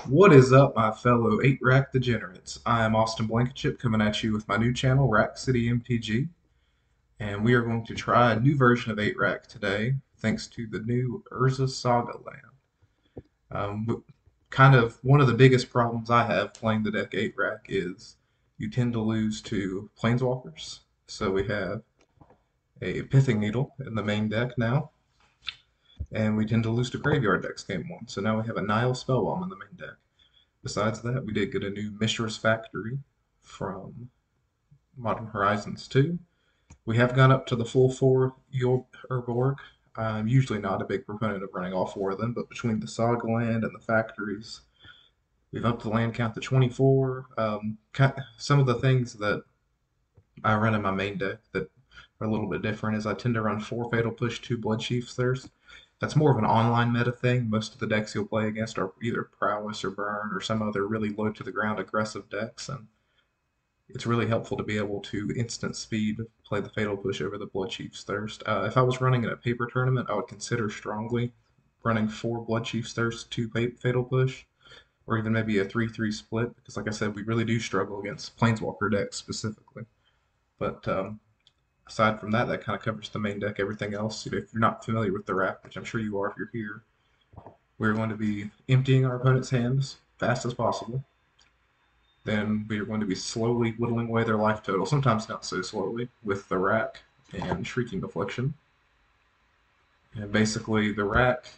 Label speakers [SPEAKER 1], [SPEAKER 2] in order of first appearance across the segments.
[SPEAKER 1] What is up, my fellow 8-Rack degenerates? I am Austin Blankenship coming at you with my new channel, Rack City MTG, and we are going to try a new version of 8-Rack today, thanks to the new Urza Saga land. Kind of one of the biggest problems I have playing the deck 8-Rack is you tend to lose to Planeswalkers. So we have a Pithing Needle in the main deck now, and we tend to lose to Graveyard decks game one. So now we have a Nihil Spellbomb in the main deck. Besides that, we did get a new Mishra's Factory from Modern Horizons 2. We have gone up to the full 4 Urborg. I'm usually not a big proponent of running all 4 of them, but between the Saga land and the factories, we've upped the land count to 24. Some of the things that I run in my main deck that are a little bit different is I tend to run 4 Fatal Push, 2 Bloodchief Thirst. That's more of an online meta thing. Most of the decks you'll play against are either Prowess or Burn or some other really low to the ground aggressive decks, and it's really helpful to be able to instant speed play the Fatal Push over the Bloodchief's Thirst. If I was running in a paper tournament, I would consider strongly running 4 Bloodchief's Thirst, 2 Fatal Push, or even maybe a 3-3 split, because like I said, we really do struggle against Planeswalker decks specifically. But aside from that, that kind of covers the main deck. Everything else, if you're not familiar with the rack, which I'm sure you are if you're here, we're going to be emptying our opponent's hands fast as possible. Then we are going to be slowly whittling away their life total, sometimes not so slowly, with the rack and Shrieking Affliction. And basically, the rack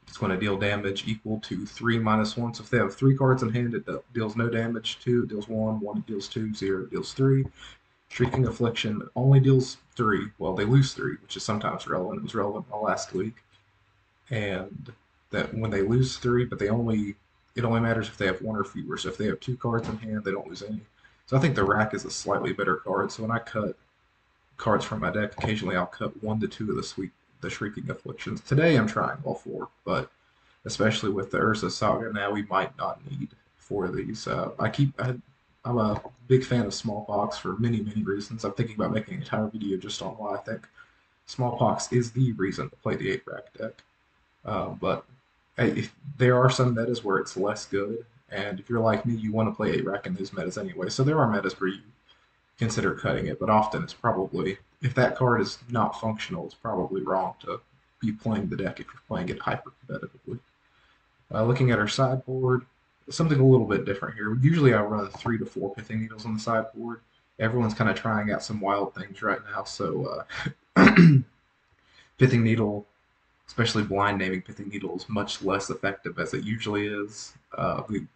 [SPEAKER 1] is going to deal damage equal to 3 minus 1. So if they have 3 cards in hand, it deals no damage. 2, it deals 1. 1, it deals 2. 0, it deals 3. Shrieking Affliction only deals 3. Well, they lose 3, which is sometimes relevant. It was relevant in the last week. And that when they lose 3, but it only matters if they have 1 or fewer. So if they have 2 cards in hand, they don't lose any. So I think the rack is a slightly better card. So when I cut cards from my deck, occasionally I'll cut 1 to 2 of the Shrieking Afflictions. Today I'm trying all 4, but especially with the Urza Saga now, we might not need 4 of these. I'm a big fan of Smallpox for many, many reasons. I'm thinking about making an entire video just on why I think Smallpox is the reason to play the 8-Rack deck. But there are some metas where it's less good, and if you're like me, you want to play 8-Rack in those metas anyway. So there are metas where you consider cutting it, but often it's probably, if that card is not functional, it's probably wrong to be playing the deck if you're playing it hyper competitively. Looking at our sideboard, something a little bit different here. Usually I run 3 to 4 Pithing Needles on the sideboard. Everyone's kind of trying out some wild things right now, so Pithing Needle, especially blind naming Pithing Needle, is much less effective as it usually is. We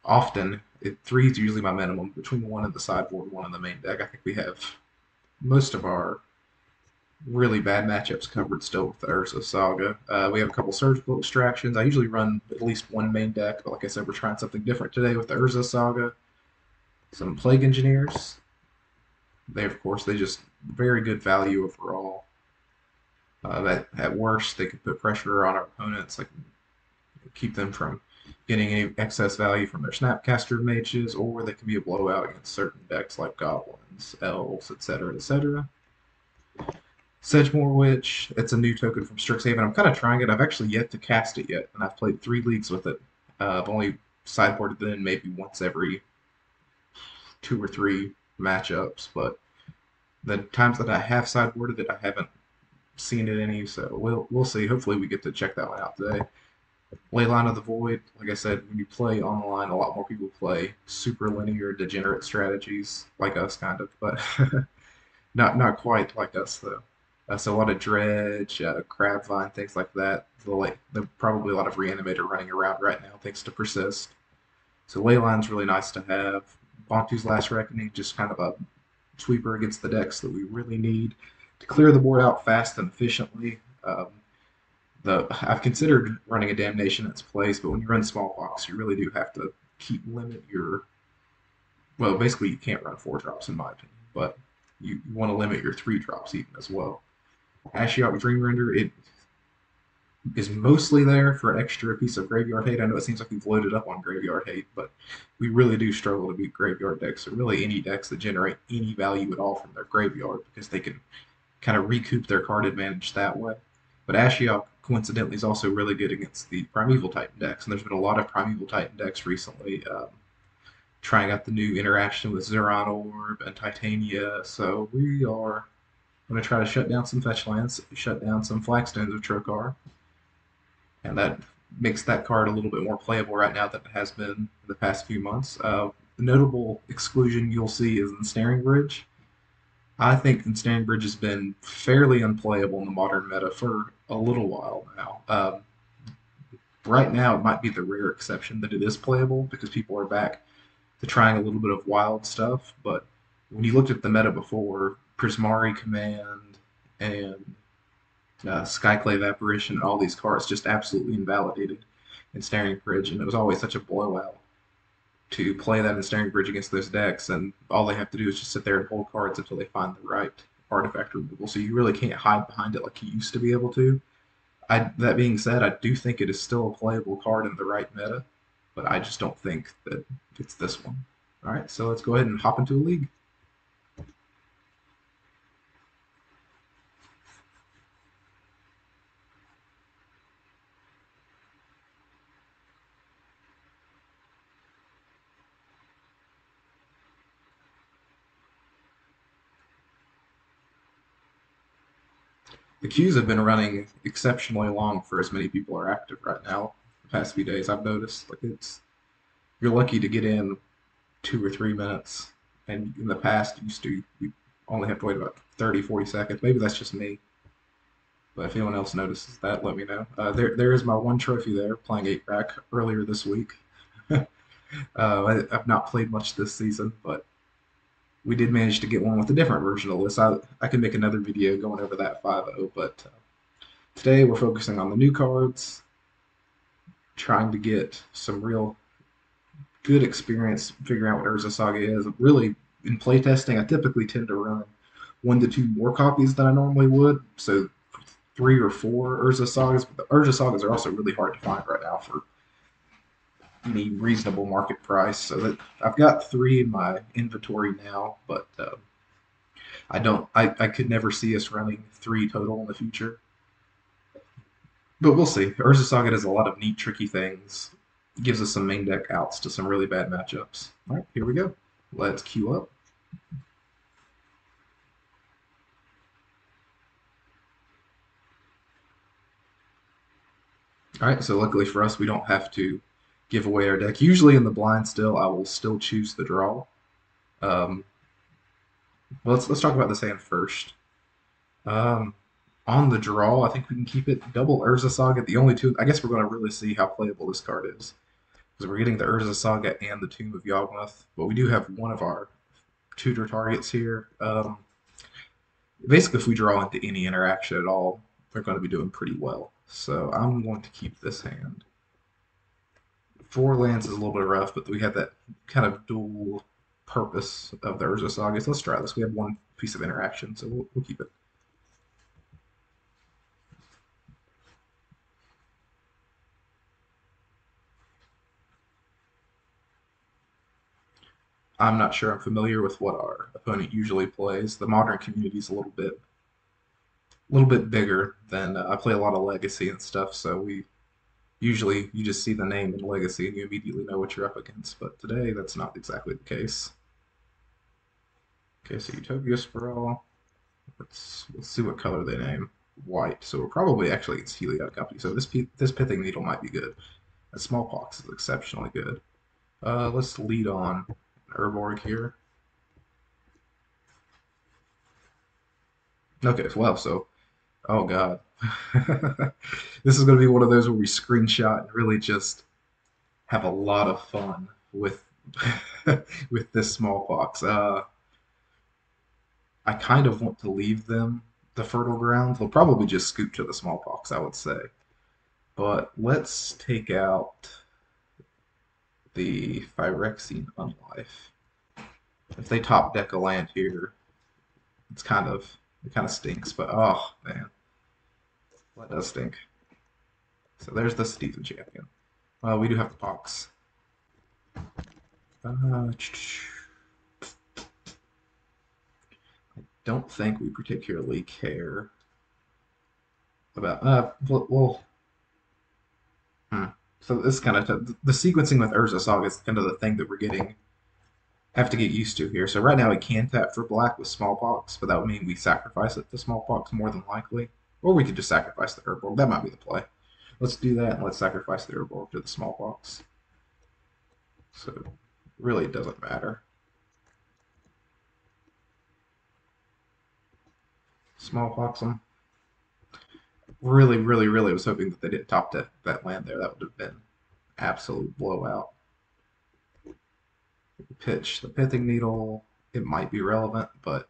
[SPEAKER 1] often, 3 is usually my minimum, between 1 in the sideboard and 1 in the main deck. I think we have most of our really bad matchups covered still with the Urza Saga. We have a couple surgical extractions. I usually run at least 1 main deck, but like I said, we're trying something different today with the Urza Saga. Some Plague Engineers. Of course, they just very good value overall. At worst, they could put pressure on our opponents, like keep them from getting any excess value from their Snapcaster mages, or they can be a blowout against certain decks like Goblins, Elves, etc., etc. Sedgemoor Witch, it's a new token from Strixhaven. I'm kind of trying it. I've actually yet to cast it yet, and I've played 3 leagues with it. I've only sideboarded it in maybe once every 2 or 3 matchups, but the times that I have sideboarded it, I haven't seen it any, so we'll see. Hopefully we get to check that one out today. Leyline of the Void, like I said, when you play online, a lot more people play super linear, degenerate strategies, like us kind of, but not quite like us though. So a lot of dredge, crabvine, things like that. There's probably a lot of reanimator running around right now, thanks to persist. So Leyline's really nice to have. Bontu's Last Reckoning, just kind of a sweeper against the decks that we really need to clear the board out fast and efficiently. I've considered running a Damnation in its place, but when you run Smallpox, you really do have to limit your. Well, basically, you can't run 4 drops in my opinion, but you want to limit your 3 drops even as well. Ashiok Dreamrender, it is mostly there for an extra piece of graveyard hate. I know it seems like we've loaded up on graveyard hate, but we really do struggle to beat graveyard decks, or really any decks that generate any value at all from their graveyard, because they can kind of recoup their card advantage that way. But Ashiok coincidentally is also really good against the Primeval Titan decks, and there's been a lot of Primeval Titan decks recently. Trying out the new interaction with Zeron Orb and Titania, so we are going to try to shut down some fetch lands, shut down some Flagstones of Trokar, and that makes that card a little bit more playable right now than it has been in the past few months. The notable exclusion you'll see is Ensnaring Bridge. I think Ensnaring Bridge has been fairly unplayable in the modern meta for a little while now. Right now, it might be the rare exception that it is playable because people are back to trying a little bit of wild stuff. But when you looked at the meta before, Prismari Command and Skyclave Apparition and all these cards just absolutely invalidated Ensnaring Bridge, and it was always such a blowout to play that Ensnaring Bridge against those decks, and all they have to do is just sit there and hold cards until they find the right artifact removal. So you really can't hide behind it like you used to be able to. That being said, I do think it is still a playable card in the right meta, but I just don't think that it's this one. All right, so let's go ahead and hop into a league. The queues have been running exceptionally long for as many people are active right now. The past few days, I've noticed like you're lucky to get in 2 or 3 minutes, and in the past, you only have to wait about 30, 40 seconds. Maybe that's just me, but if anyone else notices that, let me know. There is my one trophy there, playing 8-rack earlier this week. I've not played much this season, but we did manage to get one with a different version of this. I can make another video going over that 5.0, but today we're focusing on the new cards, trying to get some real good experience figuring out what Urza Saga is. Really, in playtesting, I typically tend to run 1 to 2 more copies than I normally would, so 3 or 4 Urza Sagas. But the Urza Sagas are also really hard to find right now for any reasonable market price. So that I've got 3 in my inventory now, but I don't. I could never see us running 3 total in the future. But we'll see. Urza Saga does a lot of neat, tricky things. Gives us some main deck outs to some really bad matchups. All right, here we go. Let's queue up. All right, so luckily for us, we don't have to give away our deck. Usually in the blind still, I will still choose the draw. Um, well, let's talk about this hand first. Um, on the draw, I think we can keep it double Urza Saga. The only two, I guess we're going to really see how playable this card is. Because we're getting the Urza Saga and the Tomb of Yawgmoth. But we do have one of our tutor targets here. Basically, if we draw into any interaction at all, we're going to be doing pretty well. So I'm going to keep this hand. 4 lands is a little bit rough, but we have that kind of dual purpose of the Urza Saga. So let's try this. We have 1 piece of interaction, so we'll keep it. I'm not sure I'm familiar with what our opponent usually plays. The modern community is a little bit bigger than I play a lot of Legacy and stuff, so we usually you just see the name in Legacy and you immediately know what you're up against. But today that's not exactly the case. Okay, so Utopia Sprawl. Let's see what color they name. White. So we're probably actually against Heliod Company. So this Pithing Needle might be good. And Smallpox is exceptionally good. Let's lead on Urborg here. Okay, well, so oh god, this is going to be one of those where we screenshot and really just have a lot of fun with with this Smallpox. I kind of want to leave them the fertile ground. They'll probably just scoop to the Smallpox, I would say. But let's take out the Phyrexian Unlife. If they top deck a land here, it kind of stinks. But oh man, that does stink. So there's the Stephen champion. We do have the Pox. I don't think we particularly care about. We'll So this kind of the sequencing with Urza Saga is kind of the thing that we're getting have to get used to here. So right now we can tap for black with Smallpox, but that would mean we sacrifice it to Smallpox more than likely, or we could just sacrifice the Urborg. That might be the play. Let's do that and let's sacrifice the Urborg to the Smallpox. So really it doesn't matter. Smallpox them. Really was hoping that they didn't top that land there. That would have been absolute blowout. Pitch the Pithing Needle. It might be relevant, but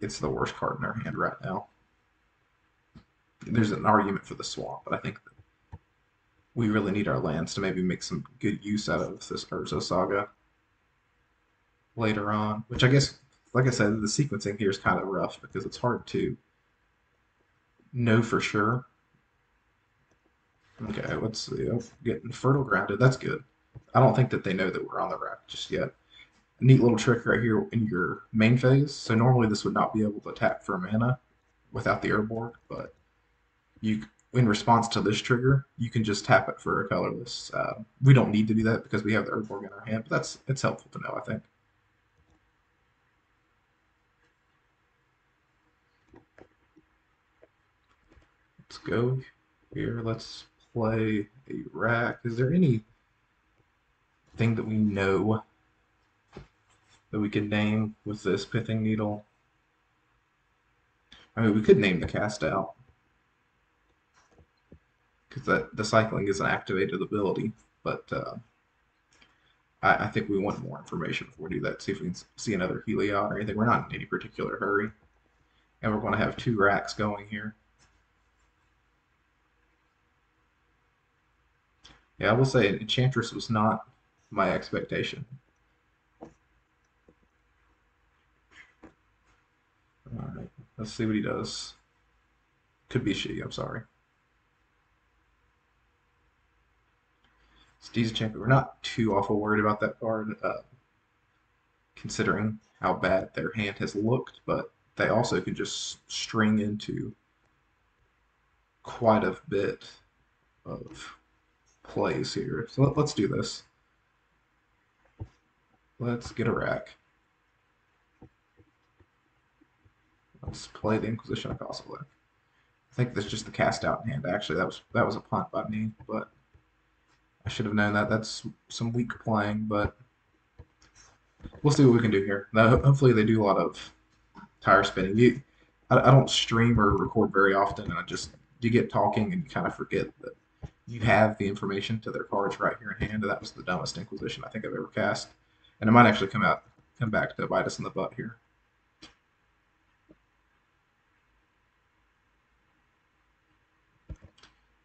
[SPEAKER 1] it's the worst card in our hand right now. There's an argument for the swamp, but I think that we really need our lands to maybe make some good use out of this Urza Saga later on. Which I guess, like I said, the sequencing here is kind of rough because it's hard to know for sure. Okay, let's see. Oh, getting fertile grounded. That's good. I don't think that they know that we're on the rack just yet. A neat little trick right here in your main phase. So normally this would not be able to tap for mana without the Urborg, but you, in response to this trigger, you can just tap it for a colorless. We don't need to do that because we have the Urborg in our hand, but it's helpful to know, I think. Let's go here. Let's play a rack. Is there anything that we know that we can name with this Pithing Needle? I mean, we could name the cast out because the cycling is an activated ability, but I think we want more information before we do that. See if we can see another Heliod or anything. We're not in any particular hurry, and we're going to have two racks going here. Yeah, I will say Enchantress was not my expectation. All right, let's see what he does. Could be she. I'm sorry. Steve's champion. We're not too awful worried about that card, considering how bad their hand has looked. But they also can just string into quite a bit of plays here. So let's do this. Let's get a rack. Let's play the Inquisition of Kozilek. I think that's just the cast out in hand. Actually, that was a punt by me, but I should have known that. That's some weak playing, but we'll see what we can do here. Now, hopefully, they do a lot of tire spinning. I don't stream or record very often, and you get talking and you kind of forget that you have the information to their cards right here in hand. And that was the dumbest Inquisition I think I've ever cast, and it might actually come back to bite us in the butt here.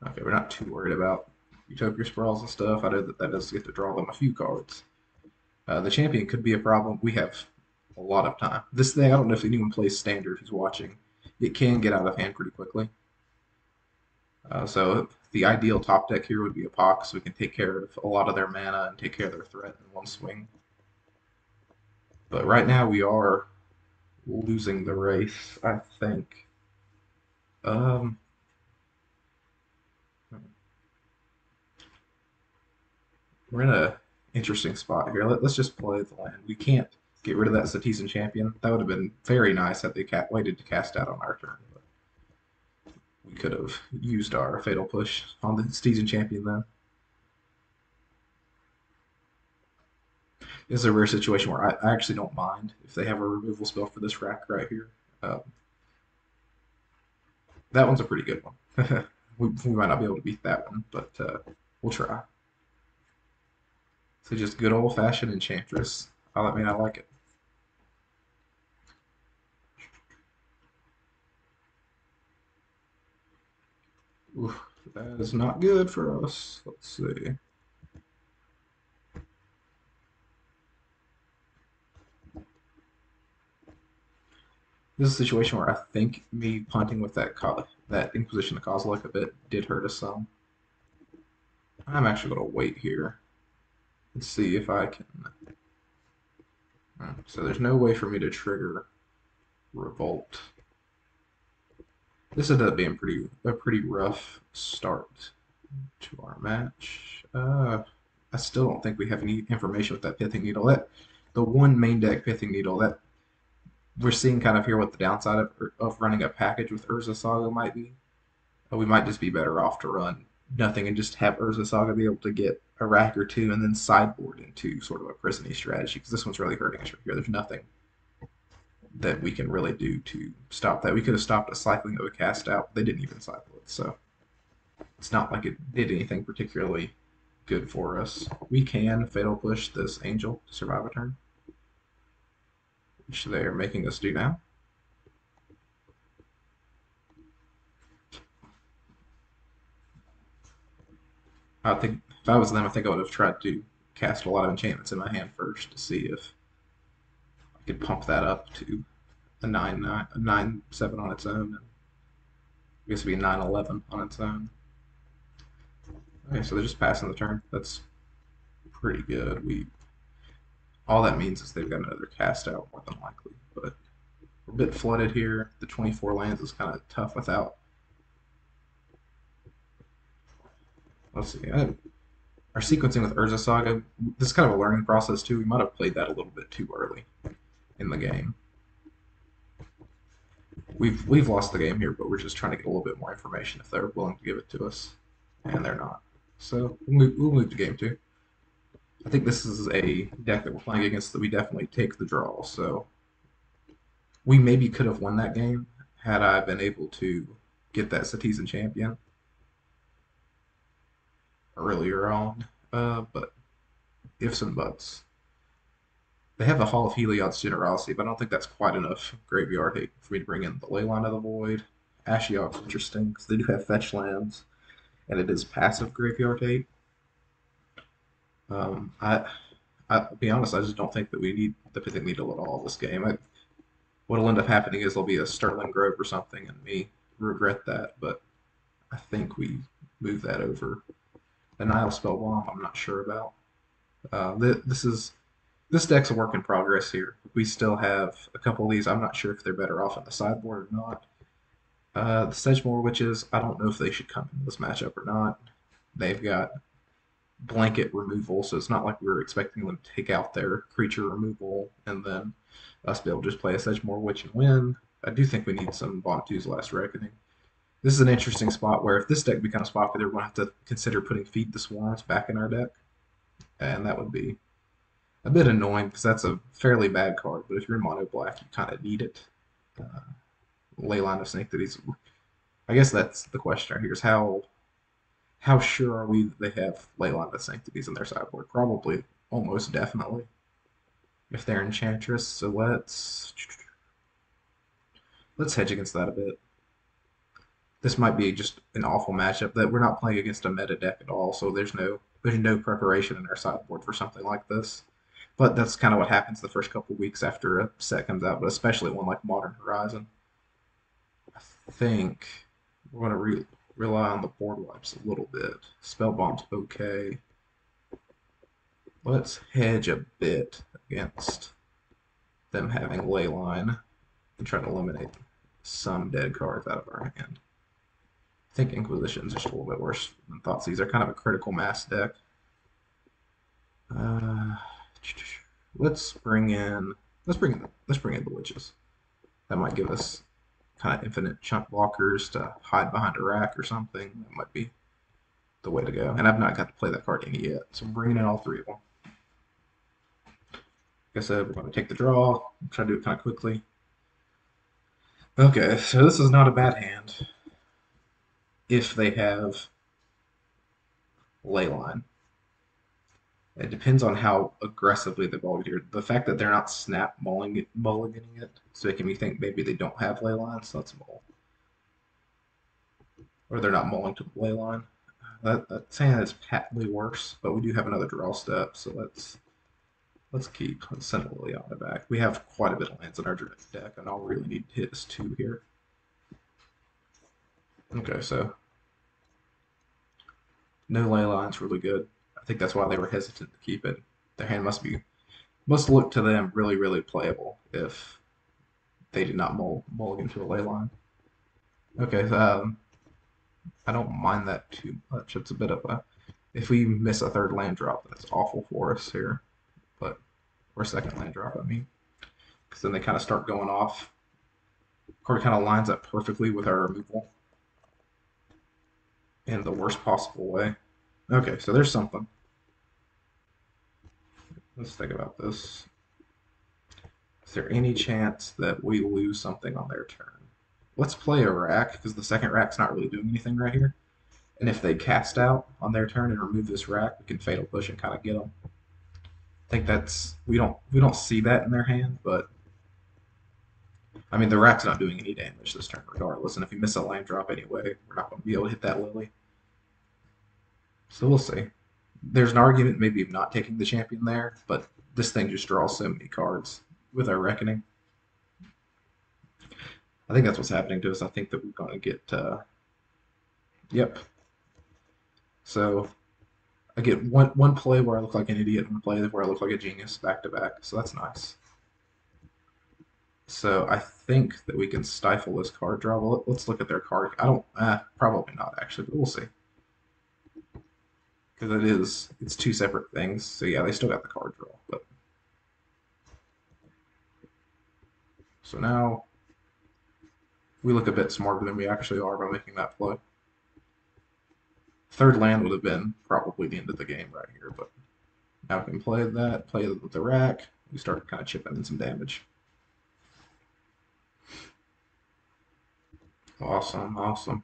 [SPEAKER 1] Okay, we're not too worried about Utopia Sprawls and stuff. I know that does get to draw them a few cards. The champion could be a problem. We have a lot of time. This thing, I don't know if anyone plays standard who's watching. It can get out of hand pretty quickly. So the ideal top deck here would be a Pox, so we can take care of a lot of their mana and take care of their threat in one swing. But right now we are losing the race, I think. Um, we're in a interesting spot here. Let's just play the land. We can't get rid of that Cetizen champion. That would have been very nice had they waited to cast out on our turn. But we could have used our Fatal Push on the Cetizen champion then. This is a rare situation where I actually don't mind if they have a removal spell for this rack right here. That one's a pretty good one. we might not be able to beat that one, but we'll try. So just good old-fashioned Enchantress. I like it. Oof, that is not good for us. Let's see. This is a situation where I think me punting with that Inquisition of Kozilek a bit did hurt us some. I'm actually going to wait here and see if I can. So there's no way for me to trigger Revolt. This ended up being a pretty rough start to our match. I still don't think we have any information with that Pithing Needle. The one main deck Pithing Needle that we're seeing kind of here what the downside of running a package with Urza Saga might be. We might just be better off to run nothing and just have Urza Saga be able to get a rack or two and then sideboard into sort of a prisony strategy because this one's really hurting us right here. There's nothing that we can really do to stop that. We could have stopped a cycling of a cast out. But they didn't even cycle it, so it's not like it did anything particularly good for us. We can Fatal Push this Angel to survive a turn, which they are making us do now. I think if I was them, I think I would have tried to cast a lot of enchantments in my hand first to see if I could pump that up to a 9/7 on its own. I guess it'd be 9/11 on its own. Okay, so they're just passing the turn. That's pretty good. All that means is they've got another cast out more than likely, but we're a bit flooded here. The 24 lands is kind of tough without. Let's see. Our sequencing with Urza Saga, this is kind of a learning process too. We might have played that a little bit too early in the game. We've lost the game here, but we're just trying to get a little bit more information if they're willing to give it to us, and they're not. So we'll move to game two. I think this is a deck that we're playing against that we definitely take the draw. So we maybe could have won that game had I been able to get that Citizen Champion earlier on. But ifs and buts. They have the Hall of Heliod's Generosity, but I don't think that's quite enough graveyard hate for me to bring in the Leyline of the Void. Ashiok's interesting because they do have fetch lands, and it is passive graveyard hate. I'll be honest, I just don't think that we need the Pithing Needle at all this game. What'll end up happening is there'll be a Sterling Grove or something, and me regret that, but I think we move that over. The Nihil Spellbomb, I'm not sure about. This deck's a work in progress here. We still have a couple of these. I'm not sure if they're better off in the sideboard or not. The Sedgemoor Witches, I don't know if they should come into this matchup or not. They've got blanket removal, so it's not like we were expecting them to take out their creature removal and then us be able to just play a Sedgemoor Witch and win. I do think we need some Bontu's Last Reckoning. This is an interesting spot where if this deck becomes popular, we're going to have to consider putting Feed the Swarms back in our deck, and that would be a bit annoying because that's a fairly bad card, but if you're in mono black, you kind of need it. Leyline of Sanctities. I guess that's the question right here is how sure are we that they have Leyline of Sanctities in their sideboard? Probably, almost definitely. If they're Enchantress, so let's hedge against that a bit. This might be just an awful matchup that we're not playing against a meta deck at all, so there's no preparation in our sideboard for something like this. But that's kind of what happens the first couple weeks after a set comes out, but especially one like Modern Horizon. I think we're going to rely on the board wipes a little bit. Spellbomb's okay. Let's hedge a bit against them having Leyline and try to eliminate some dead cards out of our hand. I think Inquisition's just a little bit worse than Thoughtseize. They're kind of a critical mass deck. Let's bring in the witches. That might give us kind of infinite chunk blockers to hide behind a rack or something. That might be the way to go. And I've not got to play that card any yet, so I'm bringing in all three of them. Like I said, we're going to take the draw. Try to do it kind of quickly. Okay, so this is not a bad hand if they have Leyline. It depends on how aggressively they mulligan here. The fact that they're not snap mulliganing it, so making me think maybe they don't have Leyline, so let's mull. Or they're not mulling to the Leyline. That's saying it's patently worse, but we do have another draw step, so let's send Liliana back. We have quite a bit of lands in our deck, and all we really need to hit is 2 here. Okay, so no Leyline's really good. I think that's why they were hesitant to keep it. Their hand must look to them really, really playable if they did not mulligan to a Leyline. Okay, I don't mind that too much. It's a bit of a if we miss a third land drop, that's awful for us here. But or second land drop, I mean, because then they kind of start going off. Card kind of lines up perfectly with our removal in the worst possible way. Okay, so there's something. Let's think about this. Is there any chance that we lose something on their turn? Let's play a rack because the second rack's not really doing anything right here. And if they cast out on their turn and remove this rack, we can fatal push and kind of get them. I think that's we don't see that in their hand, but I mean the rack's not doing any damage this turn regardless. And if you miss a land drop anyway, we're not going to be able to hit that Lily. So we'll see. There's an argument maybe of not taking the champion there, but this thing just draws so many cards with our reckoning. I think that's what's happening to us. I think that we're going to get. Yep. So I get one play where I look like an idiot, and one play where I look like a genius back to back. So that's nice. So I think that we can stifle this card draw. Well, let's look at their card. I don't. Probably not actually, but we'll see. Because it's two separate things. So yeah, they still got the card draw. But so now we look a bit smarter than we actually are by making that play. Third land would have been probably the end of the game right here, but now we can play that, play it with the rack. We start kind of chipping in some damage. Awesome, awesome.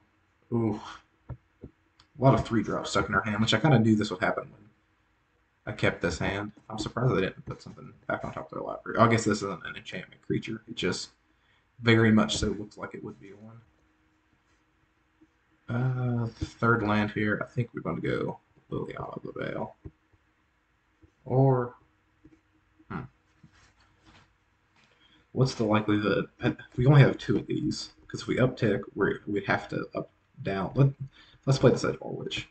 [SPEAKER 1] Ooh, a lot of 3-drops stuck in our hand, which I kind of knew this would happen when I kept this hand. I'm surprised they didn't put something back on top of their library. I guess this isn't an enchantment creature. It just very much so looks like it would be one. Third land here. I think we're going to go Liliana the Veil. Or, what's the likelihood? We only have 2 of these, because if we uptick, we'd have to up, down. Let's play the Sedgemoor Witch.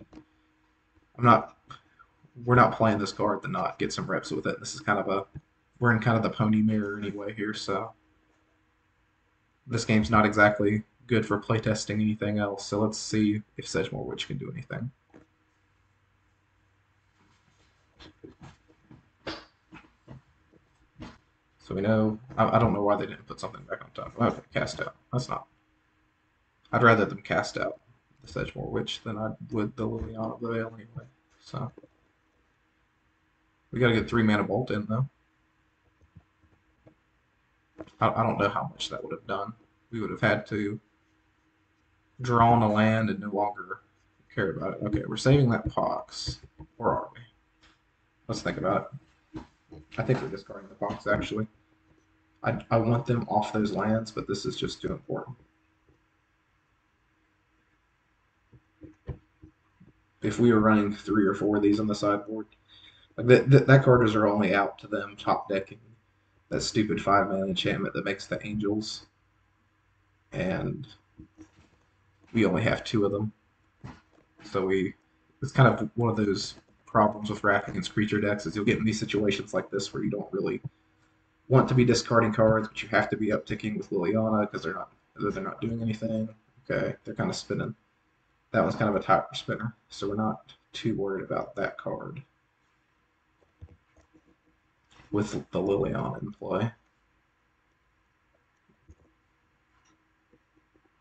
[SPEAKER 1] We're not playing this card to not get some reps with it. This is we're in kind of the pony mirror anyway here, so this game's not exactly good for playtesting anything else. So let's see if Sedgemoor Witch can do anything. So we know, I don't know why they didn't put something back on top. Okay, cast out. That's not. I'd rather them cast out the Sedgemoor Witch than I would the Liliana the Veil anyway. So we got to get 3-mana Bolt in though. I don't know how much that would have done. We would have had to draw on a land and no longer care about it. Okay, we're saving that Pox. Or are we? Let's think about it. I think we're discarding the Pox actually. I want them off those lands, but this is just too important. If we were running 3 or 4 of these on the sideboard, like that card is only out to them top decking that stupid 5-mana enchantment that makes the angels, and we only have 2 of them. So it's kind of one of those problems with rack against creature decks is you'll get in these situations like this where you don't really want to be discarding cards, but you have to be upticking with Liliana because they're not doing anything. Okay, they're kind of spinning. That one's kind of a tighter spinner, so we're not too worried about that card with the Liliana in play.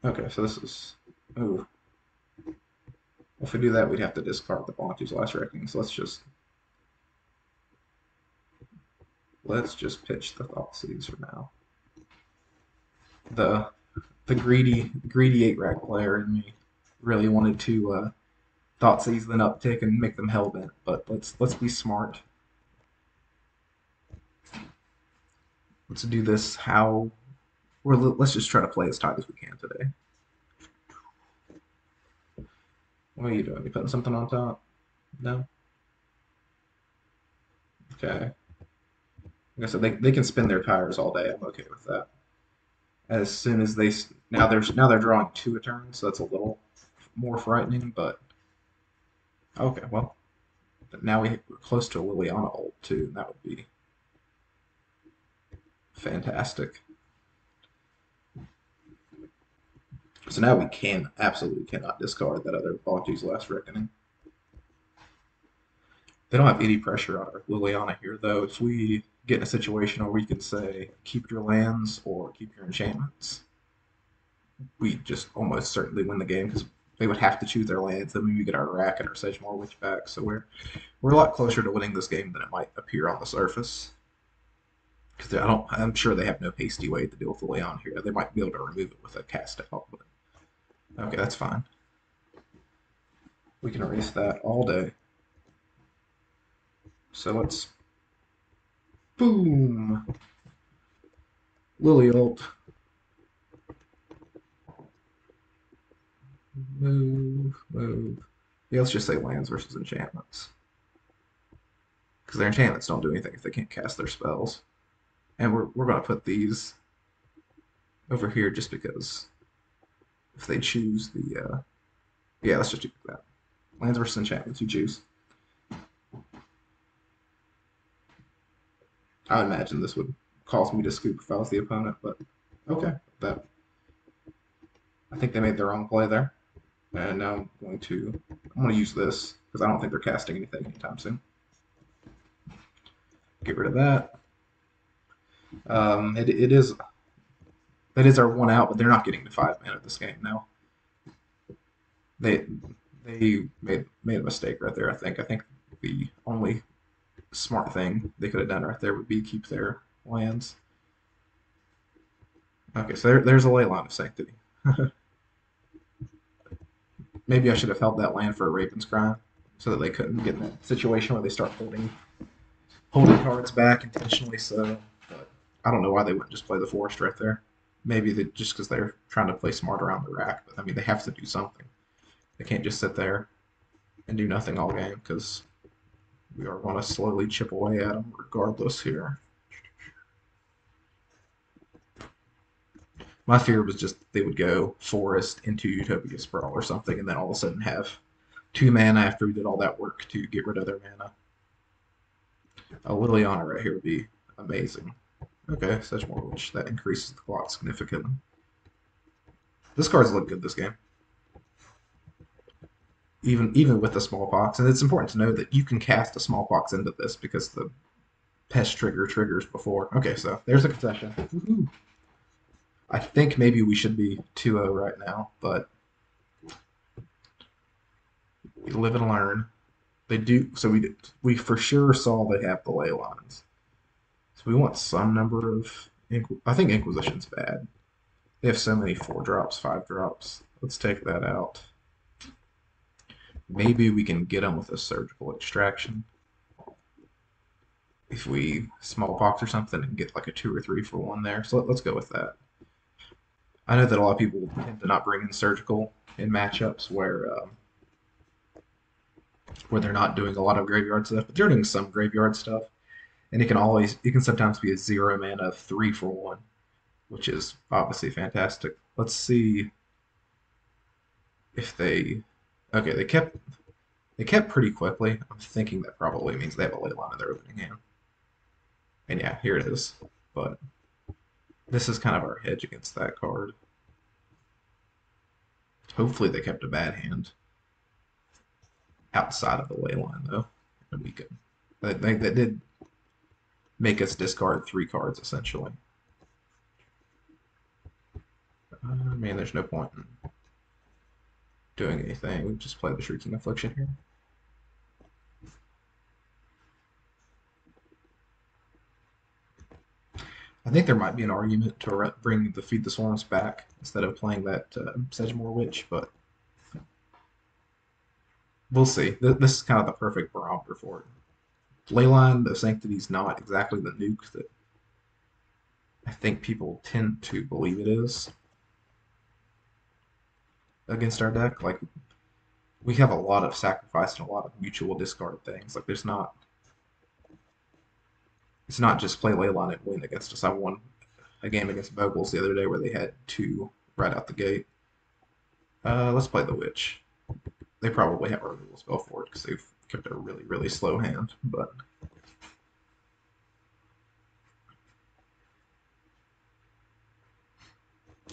[SPEAKER 1] Okay, so this is... Ooh. If we do that, we'd have to discard the Bontu's Last Reckoning, so let's just pitch the Thoughtseize for now. The greedy 8-rack player in me really wanted to Thoughtseize then uptick and make them hellbent, but let's be smart. Let's do this how... let's just try to play as tight as we can today. What are you doing? You putting something on top? No? Okay. Like I said, they can spin their tires all day. I'm okay with that. As soon as now they're drawing 2 a turn, so that's a little more frightening. But okay, well, now we're close to a Liliana ult too. And that would be fantastic. So now we absolutely cannot discard that other Bontu's Last Reckoning. They don't have any pressure on our Liliana here, though. If we get in a situation where we can say, keep your lands or keep your enchantments, we just almost certainly win the game because they would have to choose their lands, then we get our rack and our Sedgemoor Witch back. So we're a lot closer to winning this game than it might appear on the surface. Because I'm sure they have no hasty way to deal with Leon here. They might be able to remove it with a cast out, but okay, that's fine. We can erase that all day. So let's boom, Lily ult, move. Yeah, let's just say lands versus enchantments. Because their enchantments don't do anything if they can't cast their spells. And we're going to put these over here just because if they choose the... yeah, let's just do that. Lands versus enchantments, you choose. I would imagine this would cause me to scoop if I was the opponent, but okay. I think they made the wrong play there. And now I'm going to use this because I don't think they're casting anything anytime soon. Get rid of that. It is that is our one out, but they're not getting to 5 mana this game now. They made a mistake right there. I think the only smart thing they could have done right there would be keep their lands. Okay, so there's a Leyline of Sanctity. Maybe I should have held that land for a Raven's Crime so that they couldn't get in that situation where they start holding cards back intentionally. So, but I don't know why they wouldn't just play the Forest right there. Maybe just because they're trying to play smart around the rack. But I mean, they have to do something. They can't just sit there and do nothing all game because we are going to slowly chip away at them regardless here. My fear was just they would go Forest into Utopia Sprawl or something, and then all of a sudden have 2 mana after we did all that work to get rid of their mana. A Liliana right here would be amazing. Okay, Sedgemoor Witch. That increases the clock significantly. This card's look good this game. Even with the Smallpox. And it's important to know that you can cast a Smallpox into this because the Pest trigger triggers before. Okay, so there's a concession. Woohoo. I think maybe we should be 2-0 right now, but we live and learn. They do, so we for sure saw they have the ley lines. So we want some number of, I think Inquisition's bad. They have so many 4 drops, 5 drops. Let's take that out. Maybe we can get them with a surgical extraction. If we smallpox or something and get like a 2 or 3 for 1 there. So let's go with that. I know that a lot of people tend to not bring in surgical in matchups where they're not doing a lot of graveyard stuff, but they're doing some graveyard stuff. And it can sometimes be a 0 mana 3 for 1, which is obviously fantastic. Let's see if they okay, they kept pretty quickly. I'm thinking that probably means they have a Leyline in their opening hand. And yeah, here it is. But this is kind of our hedge against that card. Hopefully they kept a bad hand outside of the Leyline, though. And we could. That did make us discard 3 cards, essentially. I mean, there's no point in doing anything. We just play the Shrieking Affliction here. I think there might be an argument to bring the Feed the Swarms back instead of playing that Sedgemoor Witch, but we'll see. This is kind of the perfect barometer for it. Leyline of Sanctity is not exactly the nuke that I think people tend to believe it is against our deck. Like, we have a lot of sacrifice and a lot of mutual discard things. Like, it's not just play Leyline and win against us. I won a game against Vogels the other day where they had 2 right out the gate. Let's play the Witch. They probably have a removal spell for it because they've kept a really, really slow hand, but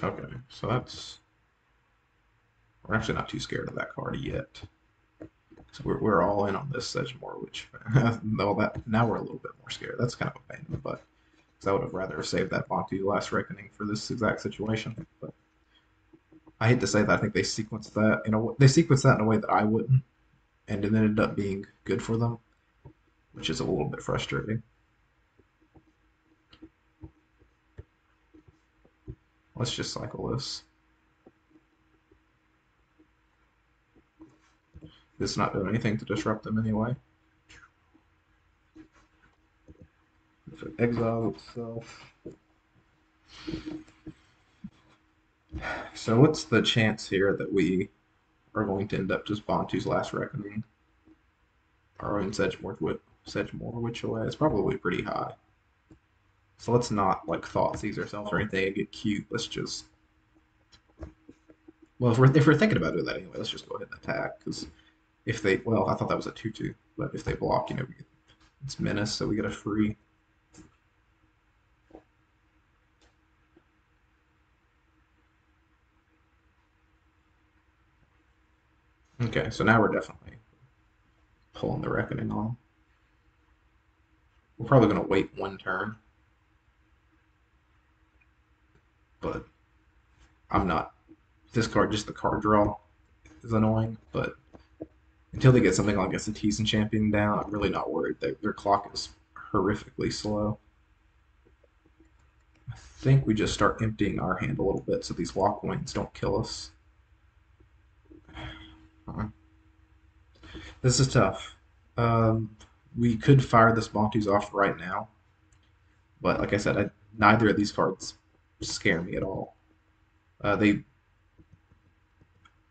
[SPEAKER 1] okay, so We're actually not too scared of that card yet. So we're all in on this Sedgemoor Witch. Though that now we're a little bit more scared. That's kind of a pain in the butt. Because I would have rather saved that Bontu Last Reckoning for this exact situation. But I hate to say that. I think they sequenced that they sequenced that in a way that I wouldn't, and it ended up being good for them, which is a little bit frustrating. Let's just cycle this. This is not doing anything to disrupt them anyway. If it exiles itself. So what's the chance here that we are going to end up just Bontu's Last Reckoning? Our own Sedgemoor Witch away? It's probably pretty high. So let's not like Thoughtseize ourselves or anything and get cute. Let's just if we're thinking about doing that anyway, let's just go ahead and attack. Because if they I thought that was a 2/2, but if they block, it's menace, so we get a free. Okay, so now we're definitely pulling the Reckoning on. We're probably going to wait one turn, but I'm not. This card, just the card draw, is annoying, but until they get something like a Citizen Champion down, I'm really not worried. Their clock is horrifically slow. I think we just start emptying our hand a little bit so these Lochthwains don't kill us. This is tough. We could fire this Bontu's off right now, but like I said, neither of these cards scare me at all. They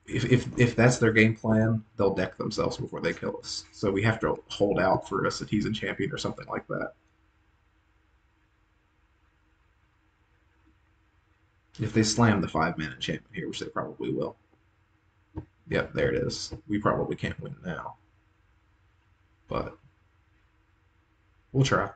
[SPEAKER 1] if that's their game plan, they'll deck themselves before they kill us. So we have to hold out for a Citizen Champion or something like that. If they slam the 5-mana enchantment here, which they probably will. Yep, there it is. We probably can't win now. But we'll try.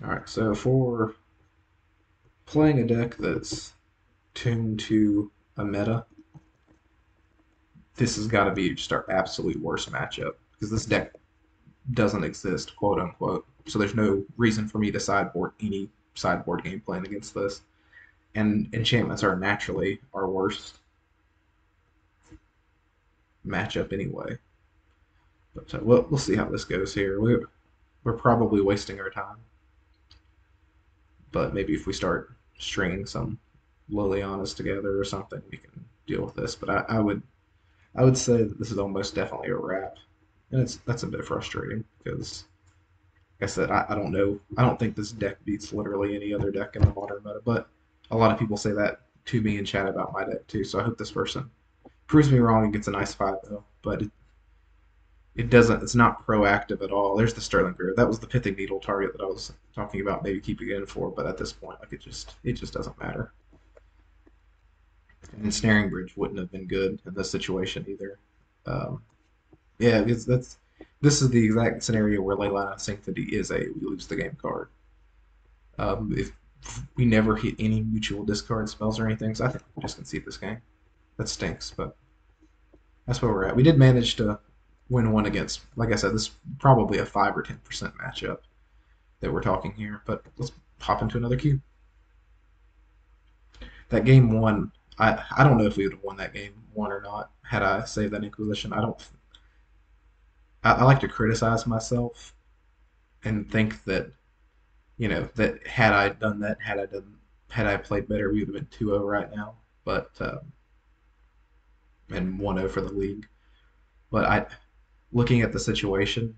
[SPEAKER 1] Alright, so for playing a deck that's tuned to a meta, this has got to be just our absolute worst matchup. Because this deck doesn't exist, quote unquote. So there's no reason for me to sideboard any sideboard game plan against this. And enchantments are naturally our worst matchup anyway. But we'll see how this goes here. We're probably wasting our time. But maybe if we start stringing some Lilianas together or something, we can deal with this. But I would say that this is almost definitely a wrap, and that's a bit frustrating because, like I said, I don't know. I don't think this deck beats literally any other deck in the modern meta, but a lot of people say that to me in chat about my deck too. So I hope this person proves me wrong and gets a nice 5-0. But it doesn't. It's not proactive at all. There's the Sterling Greer. That was the Pithing Needle target that I was talking about. Maybe keeping it in for, but at this point, like it just doesn't matter. And Snaring Bridge wouldn't have been good in this situation either. Um, yeah, because this is the exact scenario where Leyline Sanctity is a we lose the game card. If we never hit any mutual discard spells or anything, so I think we just concede this game. That stinks, but that's where we're at. We did manage to win one against, like I said, this is probably a 5 or 10% matchup that we're talking here. But let's hop into another queue. That game one, I don't know if we would have won that game one or not had I saved that Inquisition. I don't. I like to criticize myself and think that that had I done that, had I played better, we would have been 2-0 right now. But and 1-0 for the league. But looking at the situation,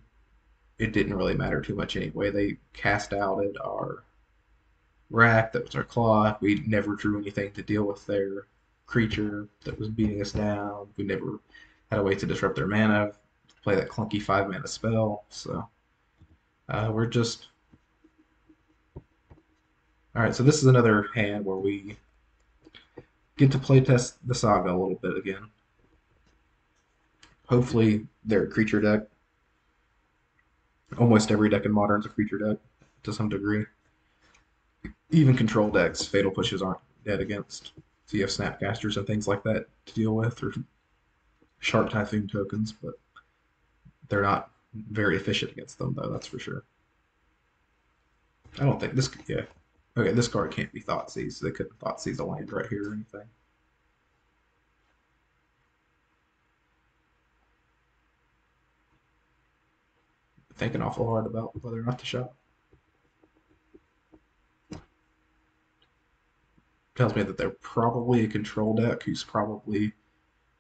[SPEAKER 1] it didn't really matter too much anyway. They cast outed our rack, that was our clock. We never drew anything to deal with their creature that was beating us down. We never had a way to disrupt their mana, play that clunky 5-mana spell. So we're just. Alright, so this is another hand where we get to playtest the Saga a little bit again. Hopefully, their creature deck. Almost every deck in Modern's a creature deck to some degree. Even control decks, Fatal Pushes aren't dead against. So you have Snapcasters and things like that to deal with, or Sharp Typhoon tokens, but they're not very efficient against them, though, that's for sure. I don't think this. Yeah. Okay, this card can't be Thoughtseize. They couldn't Thoughtseize a land right here or anything. Thinking awful hard about whether or not to shop. Tells me that they're probably a control deck who's probably,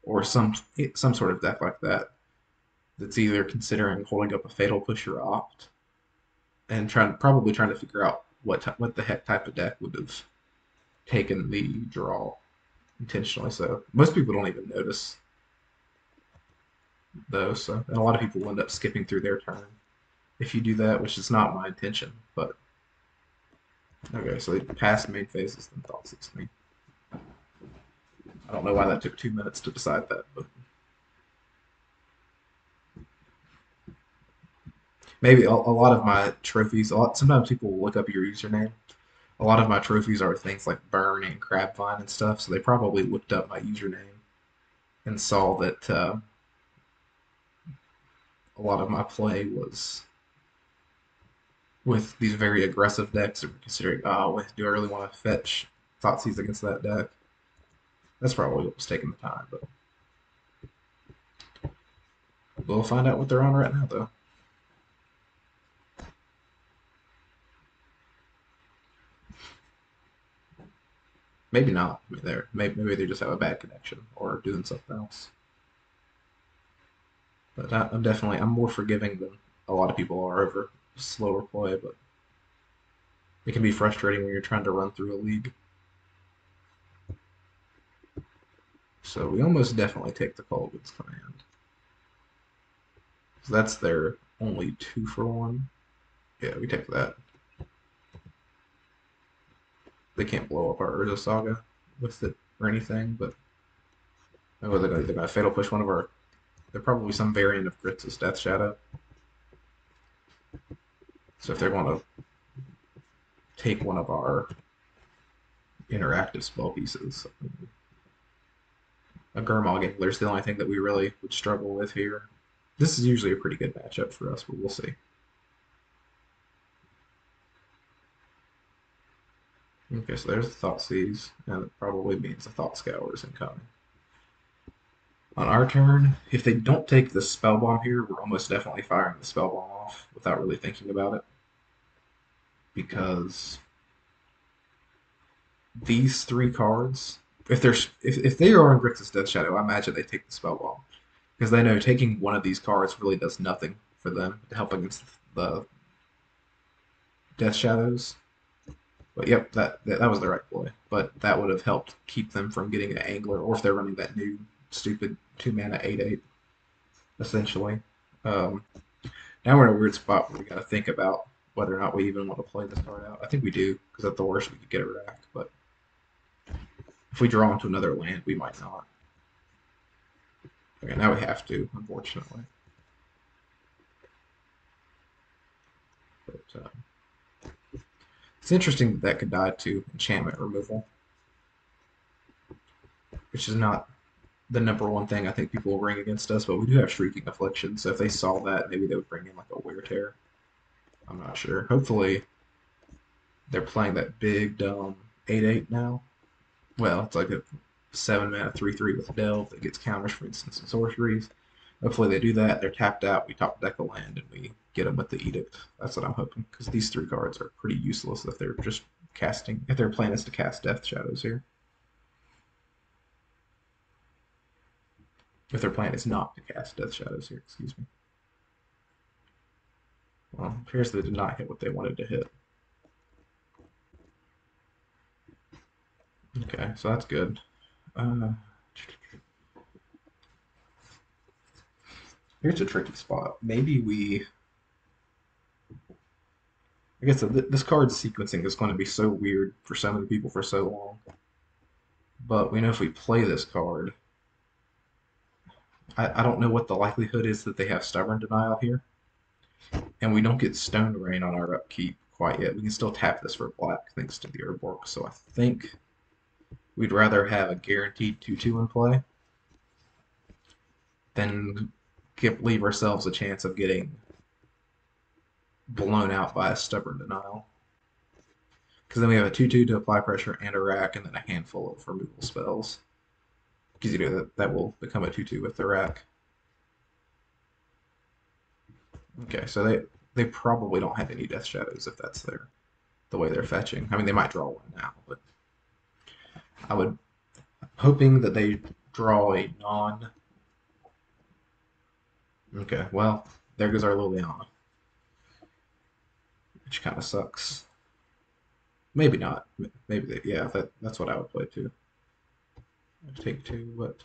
[SPEAKER 1] or some sort of deck like that, that's either considering holding up a Fatal Push or Opt, and probably trying to figure out what the heck type of deck would have taken the draw intentionally. So most people don't even notice those. So, and a lot of people will end up skipping through their turn if you do that, which is not my intention. But okay, so they passed main phases, then thought 16. I don't know why that took 2 minutes to decide that, but maybe a lot of my trophies. Sometimes people will look up your username. A lot of my trophies are things like Burn and Crabvine and stuff, so they probably looked up my username and saw that a lot of my play was with these very aggressive decks, or considering, oh, do I really want to fetch Thoughtseize against that deck? That's probably what was taking the time, but we'll find out what they're on right now, though. Maybe not. I mean, maybe they just have a bad connection or doing something else. But I'm more forgiving than a lot of people are over slower play, but it can be frustrating when you're trying to run through a league. So we almost definitely take the Colgan's command. So that's their only 2-for-1. Yeah, we take that. They can't blow up our Urza Saga with it or anything, but oh, they're gonna Fatal Push one of our. They're probably some variant of Grits' Death Shadow. So if they're going to take one of our interactive spell pieces, a Gurmag Angler is the only thing that we really would struggle with here. This is usually a pretty good matchup for us, but we'll see. Okay, so there's the Thoughtseize, and it probably means the Thought Scour is incoming. On our turn, if they don't take the Spellbomb here, we're almost definitely firing the Spellbomb off without really thinking about it. Because these 3 cards, if they are in Grixis Death Shadow, I imagine they take the Spellbomb. Because they know taking one of these cards really does nothing for them to help against the Death Shadows. But yep, that was the right play. But that would have helped keep them from getting an Angler, or if they're running that new stupid 2-mana 8/8, essentially. Um, Now we're in a weird spot where we got to think about whether or not we even want to play this card out. I think we do, because at the worst we could get it rack. But if we draw into another land, we might not. Okay, now we have to, unfortunately. But it's interesting that that could die to enchantment removal, which is not the #1 thing I think people will bring against us, but we do have Shrieking Affliction, so if they saw that, maybe they would bring in like a Wear Tear. I'm not sure. Hopefully they're playing that big, dumb 8/8 now. Well, it's like a 7-mana 3/3 with Delve that gets counters, for instance, and sorceries. Hopefully they do that. They're tapped out. We top deck a land and we get them with the Edict. That's what I'm hoping, because these 3 cards are pretty useless if they're just casting. If their plan is to cast Death Shadows here. If their plan is not to cast Death Shadows here, excuse me. Well, it appears they did not hit what they wanted to hit. Okay, so that's good. Here's a tricky spot. Maybe we. I guess this card sequencing is going to be so weird for so many people for so long But we know if we play this card, I don't know what the likelihood is that they have Stubborn Denial here. And we don't get Stone Rain on our upkeep quite yet. We can still tap this for black thanks to the Urborg. So I think we'd rather have a guaranteed 2/2 in play than leave ourselves a chance of getting blown out by a Stubborn Denial. Because then we have a 2/2 to apply pressure and a rack, and then a handful of removal spells. Because you know that will become a 2/2 with the rack. Okay, so they probably don't have any Death Shadows if that's the way they're fetching. I mean, they might draw one now, but I would hoping that they draw a non. Okay, well, there goes our Liliana, which kind of sucks. Maybe not. Maybe yeah, that's what I would play too. Take two, but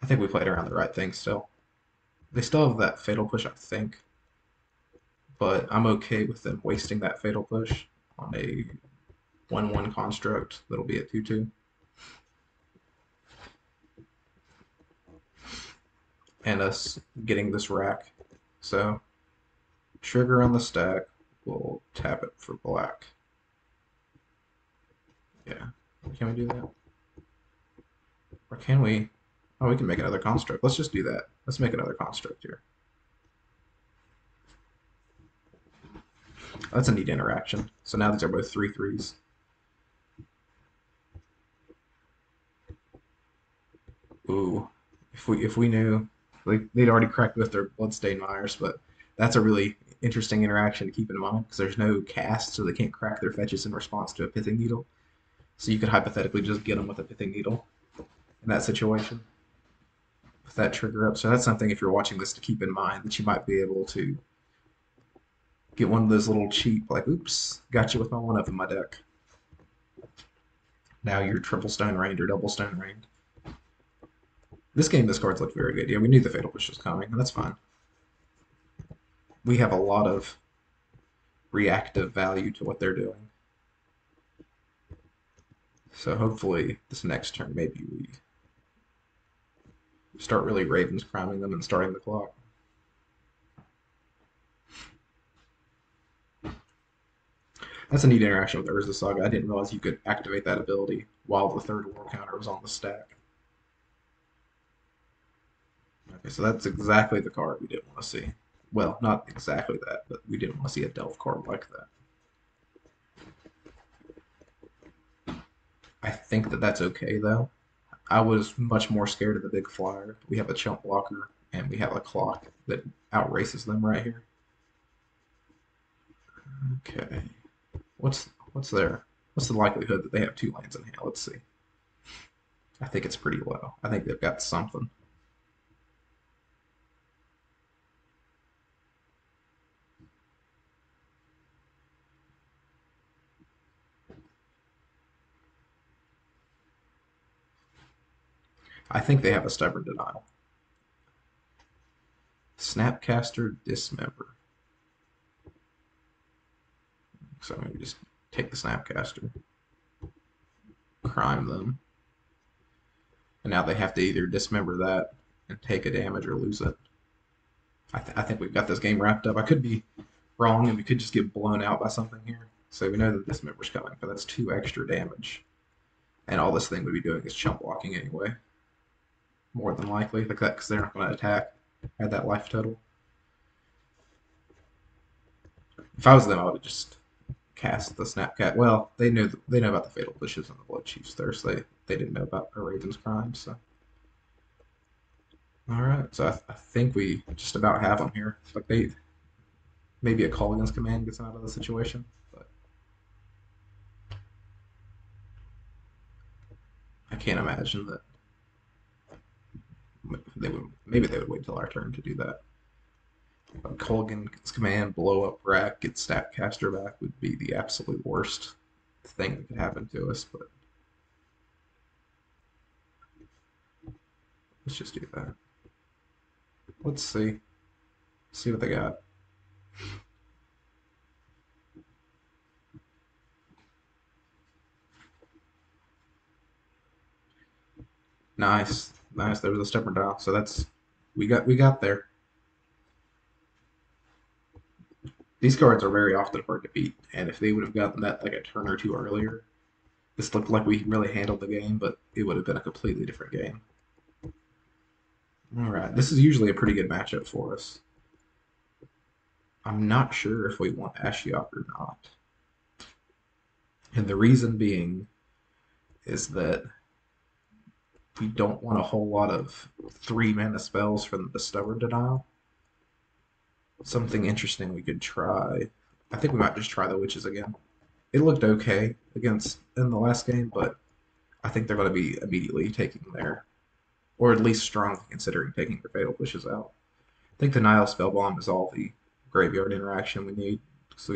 [SPEAKER 1] I think we played around the right thing still. They still have that fatal push, I think, but I'm okay with them wasting that fatal push on a 1/1 construct that'll be a 2/2. And us getting this rack. So trigger on the stack, we'll tap it for black. Yeah. Can we do that? Or can we? Oh, we can make another construct. Let's just do that. Let's make another construct here. That's a neat interaction. So now these are both 3/3s. Ooh, if we knew, like they'd already cracked with their Bloodstained Mires, but that's a really interesting interaction to keep in mind because there's no cast, so they can't crack their fetches in response to a Pithing Needle. So you could hypothetically just get them with a Pithing Needle in that situation with that trigger up. So that's something if you're watching this to keep in mind that you might be able to get one of those little cheap, like, oops, got you with my 1-up in my deck. Now you're triple Stone Rained or double Stone Rained. This game, this card's looked very good. Yeah, we knew the Fatal Push was coming, and that's fine. We have a lot of reactive value to what they're doing. So hopefully this next turn, maybe we start really Ravens priming them and starting the clock. That's a neat interaction with Urza Saga. I didn't realize you could activate that ability while the third war counter was on the stack. Okay, so that's exactly the card we didn't want to see. Well, not exactly that, but we didn't want to see a Delph card like that. I think that that's okay, though. I was much more scared of the big flyer. We have a chump blocker, and we have a clock that outraces them right here. Okay. What's there? What's the likelihood that they have 2 lands in hand? Let's see. I think it's pretty low. I think they've got something. I think they have a Stubborn Denial. Snapcaster Dismember. So maybe just take the Snapcaster, crime them, and now they have to either dismember that and take a damage or lose it. I think we've got this game wrapped up. I could be wrong, and we could just get blown out by something here. So we know that Dismember's coming, but that's 2 extra damage. And all this thing would be doing is chump blocking anyway. More than likely, like that, because they're not going to attack at that life total. If I was them, I would have just cast the Snapcat. Well, they know about the Fatal Pushes and the Bloodchief's Thirst. They didn't know about a Raven's Crime, so. All right, so I think we just about have them here. Like maybe a Culligan's Command gets them out of the situation, but I can't imagine that maybe they would wait till our turn to do that. A Culligan's Command, blow up rack, get Snapcaster back would be the absolute worst thing that could happen to us, but let's just do that. Let's see what they got. Nice, nice. There was a stubborn dial. So that's we got there. These cards are very often hard to beat, and if they would have gotten that like a turn or two earlier, this looked like we really handled the game, but it would have been a completely different game. All right, this is usually a pretty good matchup for us. I'm not sure if we want Ashiok or not, and the reason being is that we don't want a whole lot of 3 mana spells from the Stubborn Denial. Something interesting we could try. I think we might just try the Witches again. It looked okay against in the last game, but I think they're going to be immediately taking their, or at least strongly considering taking their Fatal Wishes out. I think the Nihil Spellbomb is all the graveyard interaction we need. So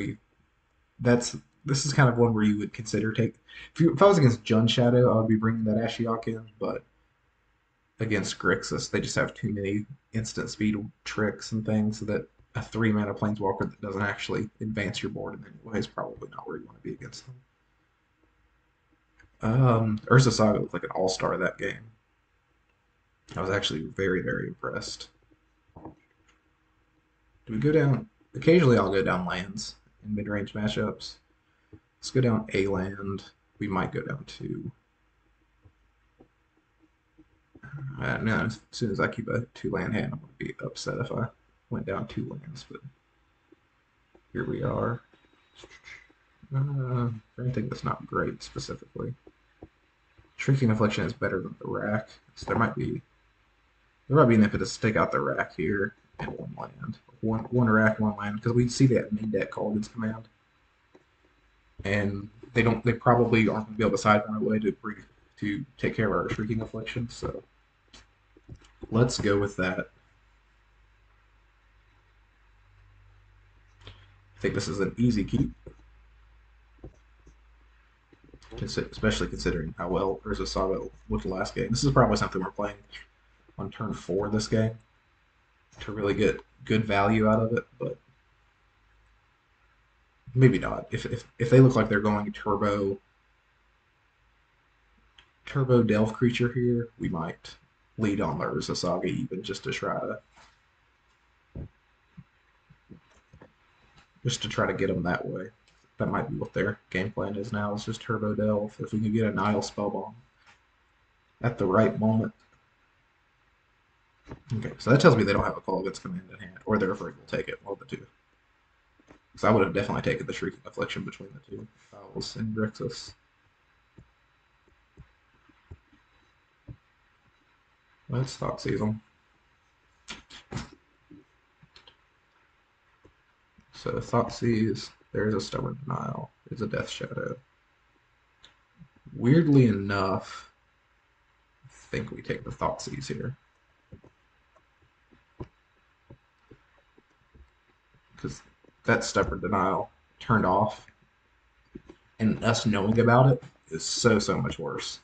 [SPEAKER 1] that's this is kind of one where you would consider take. If I was against Jund Shadow, I would be bringing that Ashiok in, but against Grixis, they just have too many instant speed tricks and things that a 3 mana Planeswalker that doesn't actually advance your board in any way is probably not where you want to be against them. Urza Saga looked like an all-star that game. I was actually very, very impressed. Do we go down? Occasionally I'll go down lands in mid-range matchups. Let's go down a land. We might go down two. No, as soon as I keep a 2 land hand, I'm going to be upset if I went down 2 lands, but here we are. Anything that's not great specifically. Shrieking Affliction is better than the rack, so there might be an impetus to take out the rack here and 1 land. One rack, 1 land, because we see that main deck Called Command. And they probably aren't going to be able to sideline away to take care of our Shrieking Affliction, so let's go with that. I think this is an easy keep, especially considering how well Urza Saga looked last game. This is probably something we're playing on turn 4 this game to really get good value out of it, but maybe not. If they look like they're going turbo Delve Creature here, we might lead on the Urza Saga even just to try to get them that way. That might be what their game plan is now. It's just turbo delve. If we can get a Nihil Spellbomb at the right moment. Okay, so that tells me they don't have a Call Against Command in hand, or they're afraid we'll take it, one of the two. Because I would have definitely taken the Shrieking Affliction between the two if I was in Grixis. Let's Thoughtseize them. So Thoughtseize, there's a Stubborn Denial, there's a Death Shadow. Weirdly enough, I think we take the Thoughtseize here. Because that Stubborn Denial turned off, and us knowing about it is so much worse.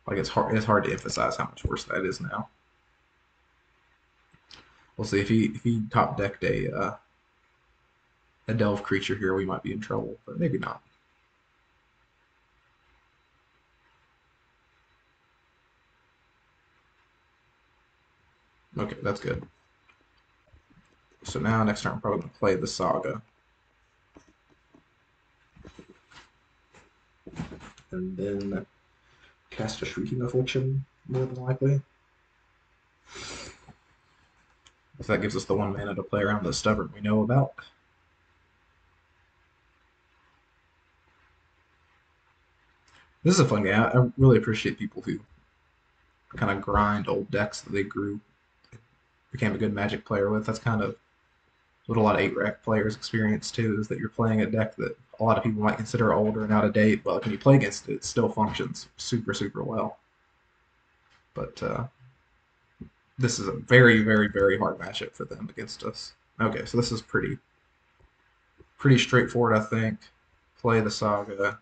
[SPEAKER 1] Like it's hard to emphasize how much worse that is now. We'll see if he top decked a delve creature here, we might be in trouble, but maybe not. Okay, that's good. So now next turn I'm probably going to play the Saga. And then cast a Shrieking Affliction, more than likely. So that gives us the 1 mana to play around the Stubborn we know about. This is a fun game. I really appreciate people who kind of grind old decks that they became a good Magic player with. That's kind of what a lot of 8-rack players experience too, is that you're playing a deck that a lot of people might consider older and out of date, but when you play against it, it still functions super well. But this is a very, very, very hard matchup for them against us. Okay, so this is pretty straightforward, I think. Play the Saga. The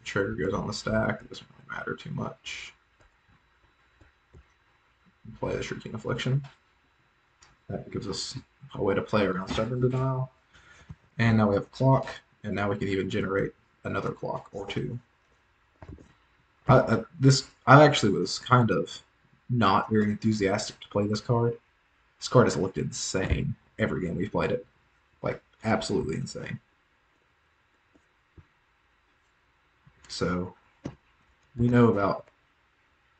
[SPEAKER 1] trigger goes on the stack. It doesn't really matter too much. Play the Shrieking Affliction. That gives us a way to play around Stubborn Denial. And now we have a clock, and now we can even generate another clock or two. I actually was kind of not very enthusiastic to play this card. This card has looked insane every game we've played it, like absolutely insane. So we know about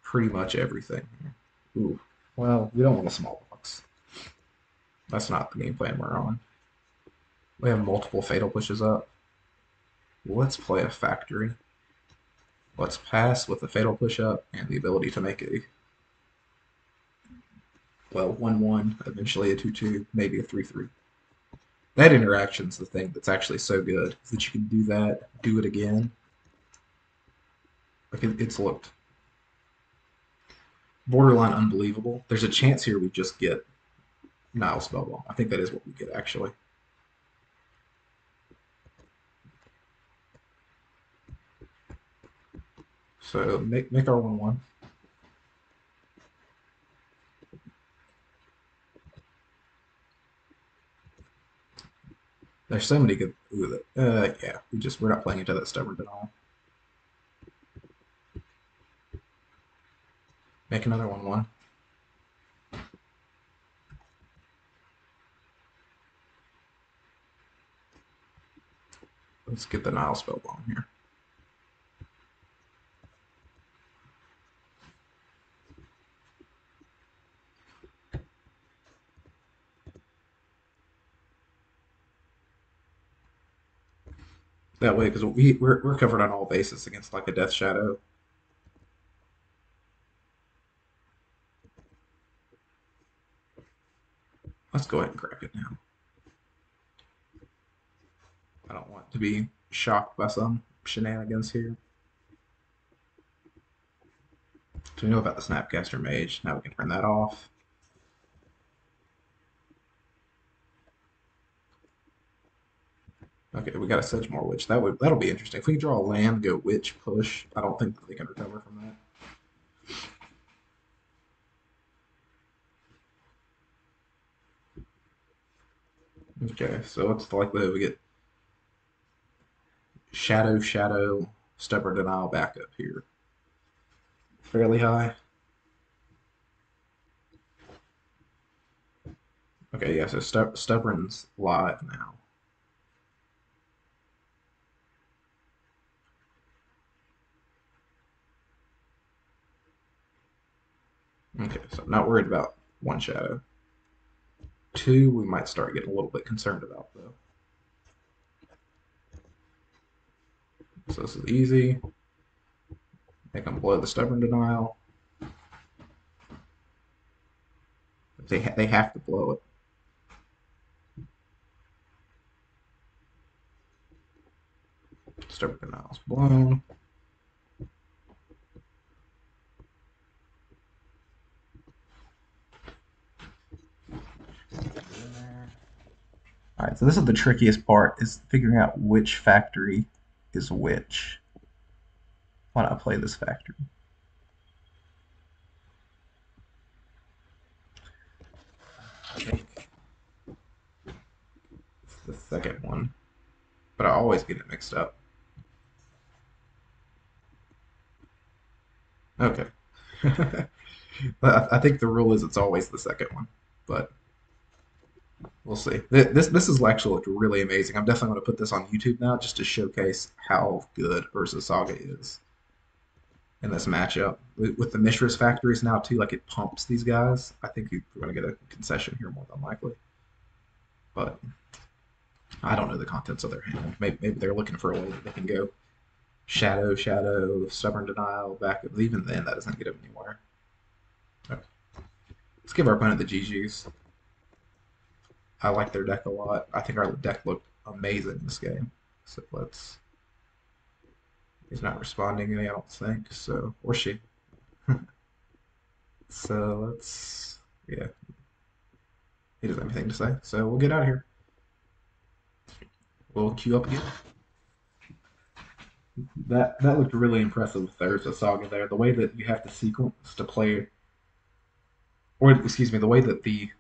[SPEAKER 1] pretty much everything. Ooh, well, we don't want a smallpox. That's not the game plan we're on. We have multiple fatal pushes up. Let's play a factory. Let's pass with the fatal push up and the ability to make a, well, 1-1, eventually a 2-2, maybe a 3-3. That interaction's the thing that's actually so good, is that you can do that, do it again. Like it's looked borderline unbelievable. There's a chance here we just get Nihil Spellbomb. I think that is what we get actually. So make our 1-1. There's so many good. Ooh, yeah, we're not playing into that stubborn denial. Make another 1-1. Let's get the Nihil Spellbomb here. That way, because we're covered on all bases against like a Death Shadow. Let's go ahead and crack it now. I don't want to be shocked by some shenanigans here. So we know about the Snapcaster Mage. Now we can turn that off. Okay, we got a Sedgemoor Witch. That'll be interesting. If we draw a land, go Witch, push, I don't think they can recover from that. Okay, so what's the likelihood we get Shadow, Stubborn Denial backup here? Fairly high. Okay, yeah, so Stubborn's live now. Okay, so I'm not worried about one Shadow. Two, we might start getting a little bit concerned about, though. So this is easy. Make them blow the Stubborn Denial. They have to blow it. Stubborn Denial's blown. All right, so this is the trickiest part, is figuring out which factory is which. Why not play this factory? I think it's the second one, but I always get it mixed up. Okay. I think the rule is it's always the second one, but we'll see. This has actually looked really amazing. I'm definitely going to put this on YouTube now just to showcase how good Urza Saga is in this matchup. With the Mishra's factories now too, like it pumps these guys. I think we're going to get a concession here more than likely. But I don't know the contents of their hand. Maybe they're looking for a way that they can go Shadow, Stubborn Denial, back. Even then, that doesn't get them anywhere. Okay. Let's give our opponent the GGs. I like their deck a lot. I think our deck looked amazing in this game. So let's. He's not responding to me, I don't think. So, or she. So let's. Yeah. He doesn't have anything to say. So we'll get out of here. We'll queue up again. That looked really impressive with Urza Saga there. The way that you have to sequence to play, or excuse me, the way that the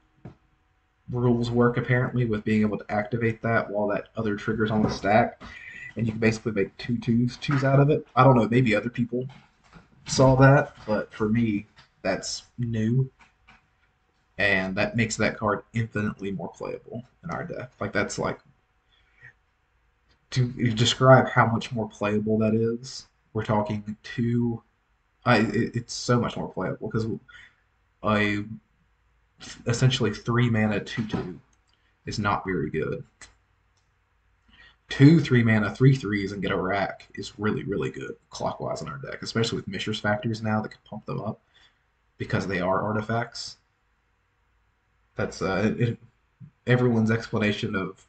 [SPEAKER 1] rules work apparently with being able to activate that while that other trigger's on the stack, and you can basically make two twos out of it. I don't know, maybe other people saw that, but for me, that's new, and that makes that card infinitely more playable in our deck. Like that's like to describe how much more playable that is. We're talking two. It's so much more playable because a essentially 3 mana 2/2 is not very good. Two 3 mana 3/3s and get a rack is really really good clockwise in our deck, especially with Mishra's factories now that can pump them up because they are artifacts. That's everyone's explanation of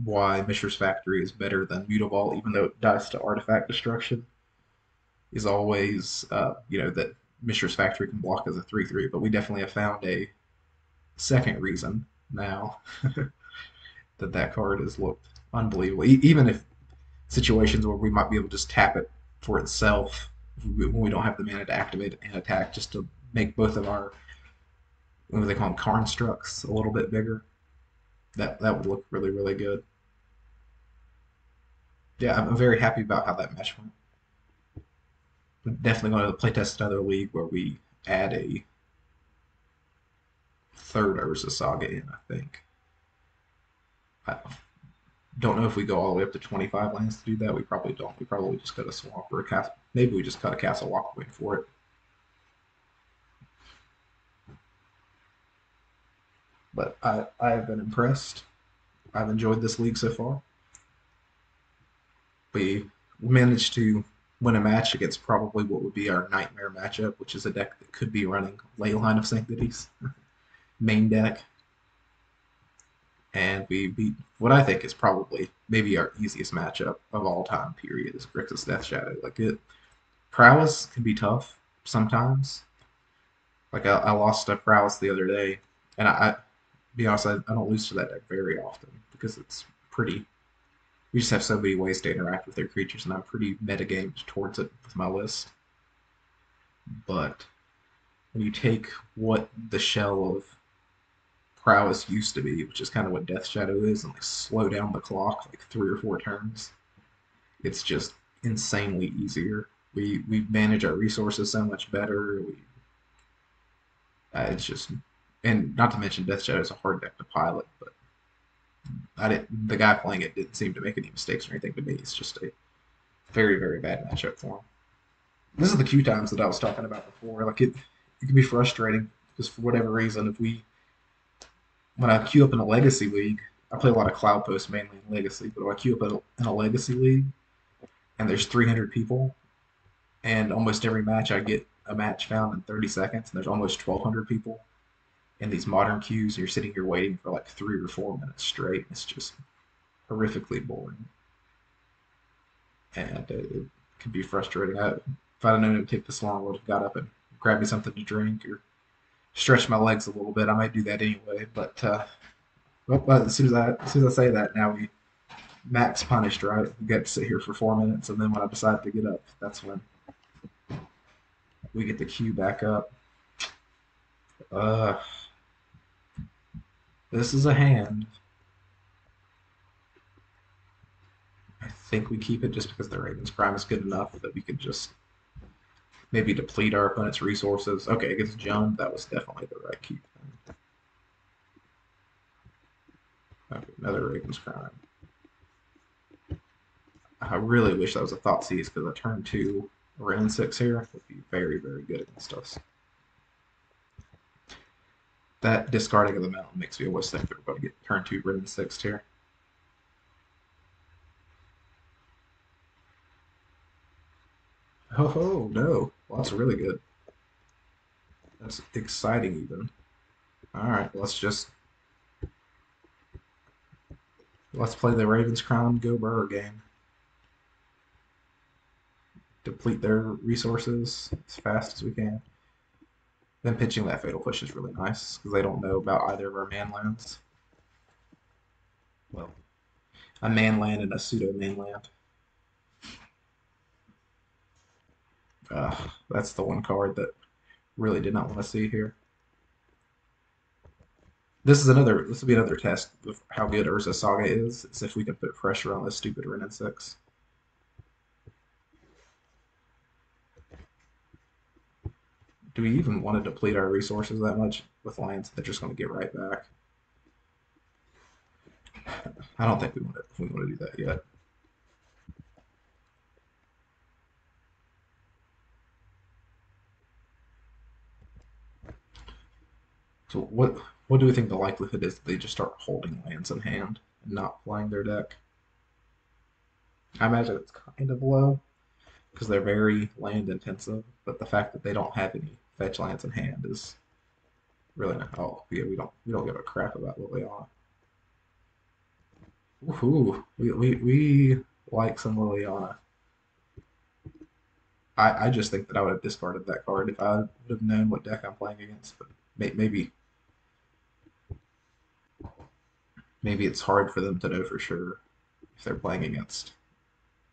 [SPEAKER 1] why Mishra's factory is better than Mutavault, even though it dies to artifact destruction, is always that Mishra's factory can block as a 3/3. But we definitely have found a second reason now that that card has looked unbelievable. Even if situations where we might be able to just tap it for itself when we don't have the mana to activate it and attack, just to make both of our what do they call them constructs a little bit bigger. That would look really really good. Yeah, I'm very happy about how that match went. I'm definitely going to playtest another league where we add a third Urza Saga in. I think. I don't know if we go all the way up to 25 lands to do that. We probably don't. We probably just cut a swamp or a castle. Maybe we just cut a Castle Lochthwain for it. But I have been impressed. I've enjoyed this league so far. We managed to win a match against probably what would be our nightmare matchup, which is a deck that could be running Leyline of Sanctities main deck, and we beat what I think is probably maybe our easiest matchup of all time. Period is Grixis Death Shadow. Like it, prowess can be tough sometimes. Like I lost a prowess the other day, and be honest, I don't lose to that deck very often because it's pretty. We just have so many ways to interact with their creatures, and I'm pretty metagamed towards it with my list. But when you take what the shell of prowess used to be, which is kind of what Death Shadow is, and like slow down the clock like 3 or 4 turns, it's just insanely easier. We manage our resources so much better. It's just, and not to mention Death Shadow is a hard deck to pilot, but I didn't. The guy playing it didn't seem to make any mistakes or anything to me. It's just a very very bad matchup for him. This is the queue times that I was talking about before. Like it can be frustrating because for whatever reason, if we when I queue up in a legacy league, I play a lot of Cloud Post mainly in legacy, but when I queue up in a legacy league and there's 300 people, and almost every match I get a match found in 30 seconds, and there's almost 1,200 people in these modern queues, and you're sitting here waiting for like 3 or 4 minutes straight. It's just horrifically boring, and it can be frustrating. If I'd known it would take this long, I would have got up and grabbed me something to drink or stretch my legs a little bit. I might do that anyway, but well, as soon as I say that, now we max punished, right? We get to sit here for 4 minutes, and then when I decide to get up, that's when we get the queue back up. Uh, this is a hand. I think we keep it just because the Raven's Prime is good enough that we could just maybe deplete our opponent's resources. Okay, against Joan, that was definitely the right keep. Okay, another Raven's Prime. I really wish that was a Thoughtseize because a turn 2 Ren 6 here would be very, very good against us. That discarding of the mountain makes me always think they're going to get turn 2 Ren 6 here. Oh, no. Well, that's really good. That's exciting, even. Alright, let's play the Raven's Crown Go Burr game. Deplete their resources as fast as we can. Then pitching that Fatal Push is really nice because they don't know about either of our man lands. Well, a man land and a pseudo man land. That's the one card that really did not want to see here. This will be another test of how good Urza Saga is if we can put pressure on this stupid Ren 6. Do we even want to deplete our resources that much with lands? They're just going to get right back. I don't think we want to do that yet. So what do we think the likelihood is that they just start holding lands in hand and not playing their deck? I imagine it's kind of low because they're very land intensive, but the fact that they don't have any fetch lands in hand is really not. Oh yeah, we don't give a crap about Liliana. Ooh, we like some Liliana. I just think that I would have discarded that card if I would have known what deck I'm playing against. But maybe it's hard for them to know for sure if they're playing against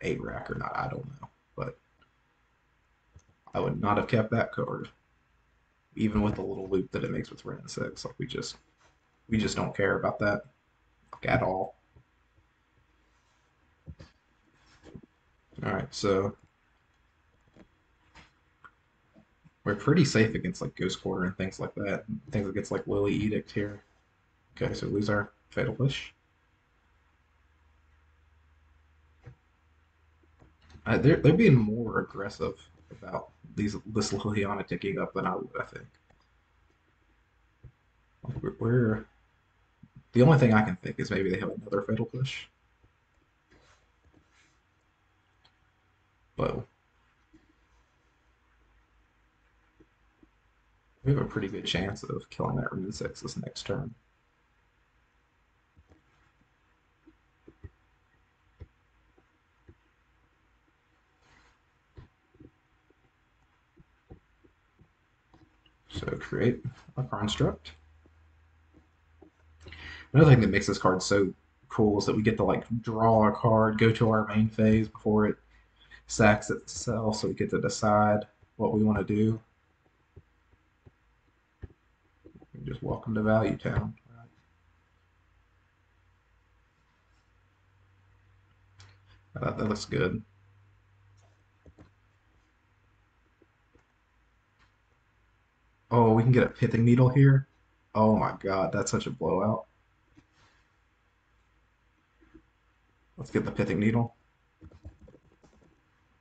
[SPEAKER 1] a rack or not. I don't know, but I would not have kept that card, even with the little loop that it makes with Ren 6. Like we just don't care about that like, at all. All right, so we're pretty safe against like Ghost Quarter and things like that. Things against like Lily Edict here. Okay, so we lose our Fatal Push. They're being more aggressive about this Liliana ticking up than I would. I think we're the only thing I can think is maybe they have another Fatal Push, but we have a pretty good chance of killing that Rune 6 this next turn. So create a construct. Another thing that makes this card so cool is that we get to like draw a card, go to our main phase before it sacks itself, so we get to decide what we want to do. Just welcome to Value Town. That looks good. Oh, we can get a Pithing Needle here. Oh my god, that's such a blowout. Let's get the Pithing Needle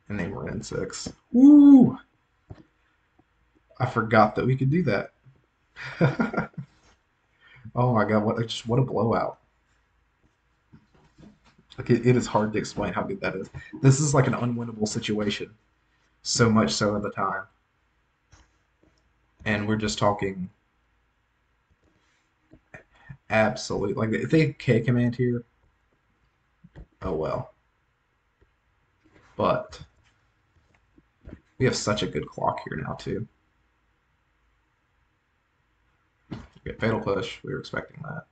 [SPEAKER 1] and name her N6. Woo! I forgot that we could do that. Oh my god, what a blowout. Like it is hard to explain how good that is. This is like an unwinnable situation. So much so at the time. And we're just talking absolute like if they K command here, oh well. But we have such a good clock here now too. We get Fatal Push, we were expecting that.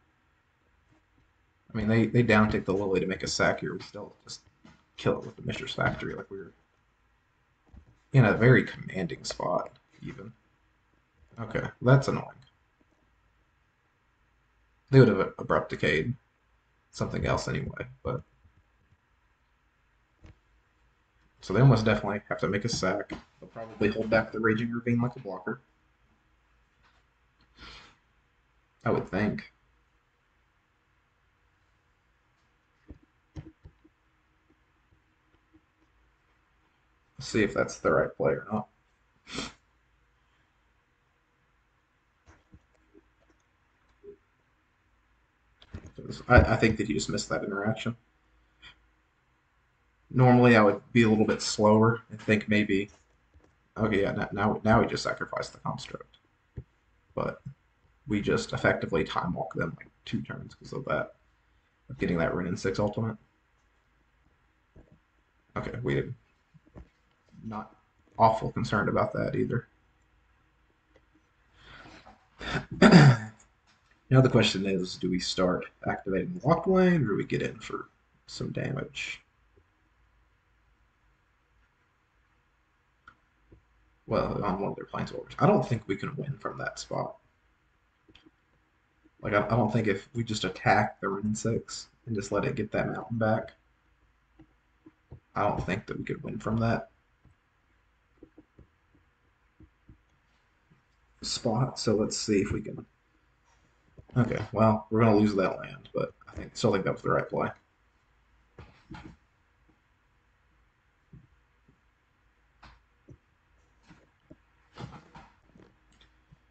[SPEAKER 1] I mean they down tick the Lily to make a sack here, we still just kill it with the Mishra's Factory. Like we were in a very commanding spot, even. Okay, that's annoying. They would have abrupt decayed something else anyway, but so they almost definitely have to make a sack. They'll probably hold back the Raging Ravine like a blocker. I would think. Let's see if that's the right play or not. I think that he just missed that interaction. Normally, I would be a little bit slower and think maybe, okay, yeah, now we just sacrificed the construct, but we just effectively time walk them like 2 turns because of that, of getting that Ren 6 ultimate. Okay, we did not awful concerned about that either. Now the question is, do we start activating the Lochthwain or do we get in for some damage? Well, on one of their planeswalkers. I don't think we can win from that spot. Like, I don't think if we just attack the Ren 6 and just let it get that mountain back, I don't think that we could win from that. spot, so let's see if we can. Okay, well, we're gonna lose that land, but still think that was the right play.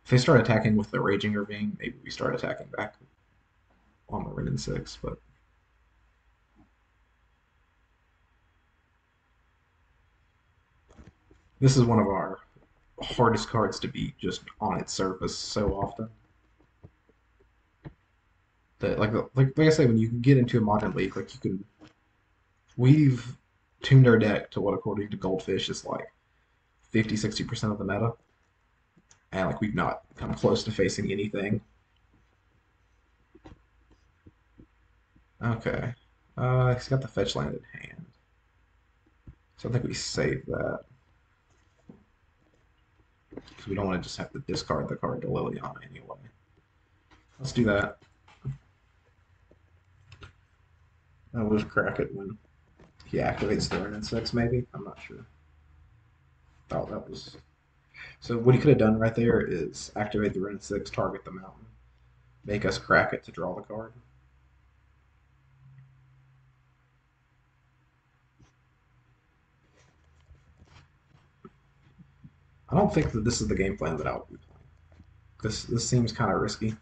[SPEAKER 1] If they start attacking with the Raging Ravine, maybe we start attacking back on the Rin and 6, but this is one of our hardest cards to beat just on its surface so often. That like I say, when you get into a modern league, like you can we've tuned our deck to what according to Goldfish is like 50-60% of the meta. And like we've not come close to facing anything. Okay. He's got the fetch land in hand. So I think we save that. Because we don't want to just have to discard the card to Liliana anyway. Let's do that. We'll just crack it when he activates the Ren 6, maybe? I'm not sure. Oh, that was. So what he could have done right there is activate the Ren 6, target the mountain, make us crack it to draw the card. I don't think that this is the game plan that I would be playing. This seems kind of risky.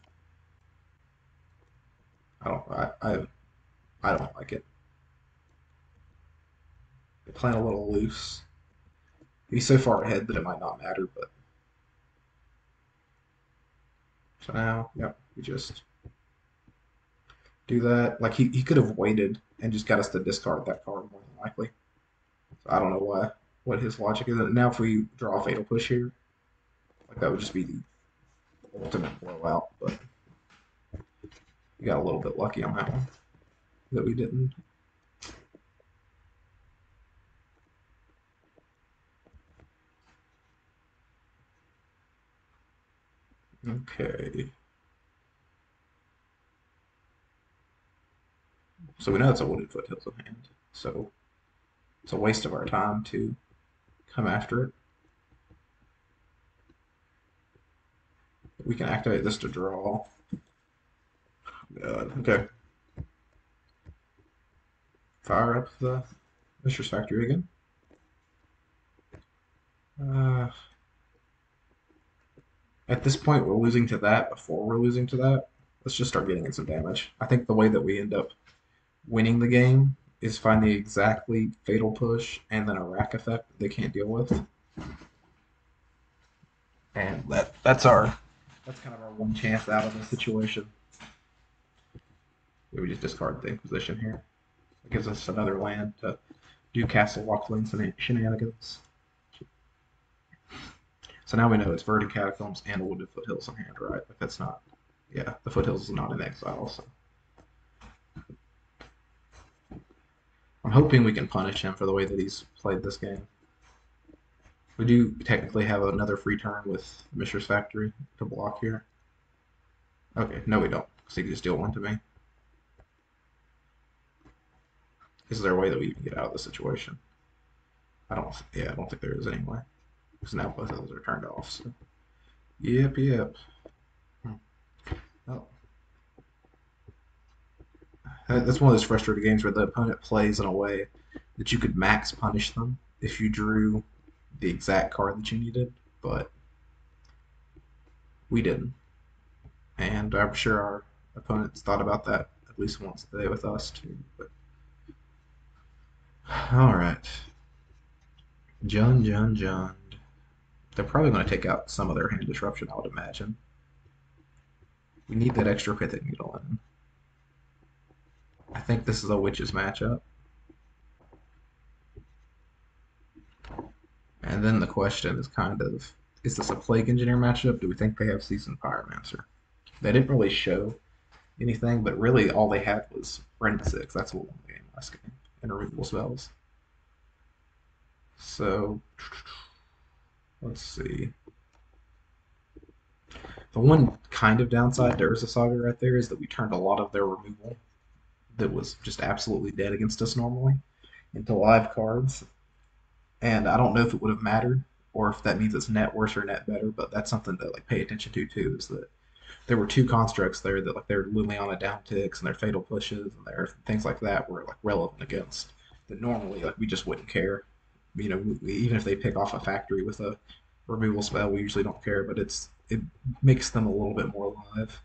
[SPEAKER 1] I don't I don't like it. They playing a little loose. He's so far ahead that it might not matter, but so now, yep, we just do that. Like he could have waited and just got us to discard that card more than likely. So I don't know what his logic is. Now if we draw a fatal push here, like that would just be the ultimate blowout, but we got a little bit lucky on that one that we didn't. Okay. So we know it's a wooded foothills in hand. So it's a waste of our time to come after it. We can activate this to draw. Okay. Fire up the Mishra's Factory again. Uh, at this point, we're losing to that before we're losing to that. Let's just start getting in some damage. I think the way that we end up winning the game is find the exactly fatal push and then a rack effect that they can't deal with. And that's kind of our one chance out of the situation. We just discard the Inquisition here. It gives us another land to do Castle Lochthwain shenanigans. So now we know it's Verdant Catacombs and Wooded Foothills in hand, right? Like that's not, yeah, the Foothills is not in exile, so. I'm hoping we can punish him for the way that he's played this game. We do technically have another free turn with Mishra's Factory to block here. Okay, no we don't, because he can just deal one to me. Is there a way that we can get out of the situation? I don't think there is anyway. Because now both of those are turned off, so. Yep. Oh. That's one of those frustrating games where the opponent plays in a way that you could max punish them if you drew the exact card that you needed, but we didn't. And I'm sure our opponents thought about that at least once today with us too. But all right, John. They're probably going to take out some of their hand disruption, I would imagine. We need that extra Pithing Needle in. I think this is a Witches matchup. And then the question is kind of, is this a Plague Engineer matchup? Do we think they have Seasoned Pyromancer? They didn't really show anything, but really all they had was Ren 6. That's what won the game last game, and removal spells. So, let's see. The one kind of downside to Urza Saga right there is that we turned a lot of their removal that was just absolutely dead against us normally into live cards. And I don't know if it would have mattered or if that means it's net worse or net better. But that's something to like pay attention to too. Is that there were two constructs there that like their Liliana downticks and their fatal pushes and their things like that were like relevant against that normally like we just wouldn't care. Even if they pick off a factory with a removal spell, we usually don't care. But it makes them a little bit more alive.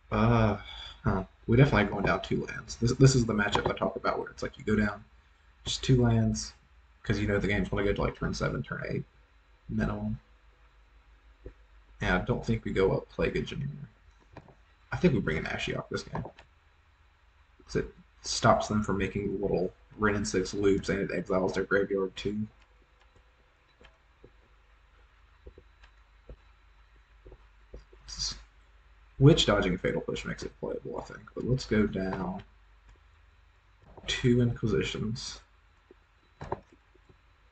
[SPEAKER 1] Uh, we definitely going down two lands. This is the matchup I talk about where it's like you go down just two lands because you know the game's going to go to like turn 7, turn 8 minimum. And I don't think we go up Plague Engineer. I think we bring in Ashiok this game because it stops them from making little Ren and 6 loops and it exiles their graveyard too. Witch dodging Fatal Push makes it playable, I think. But let's go down 2 Inquisitions,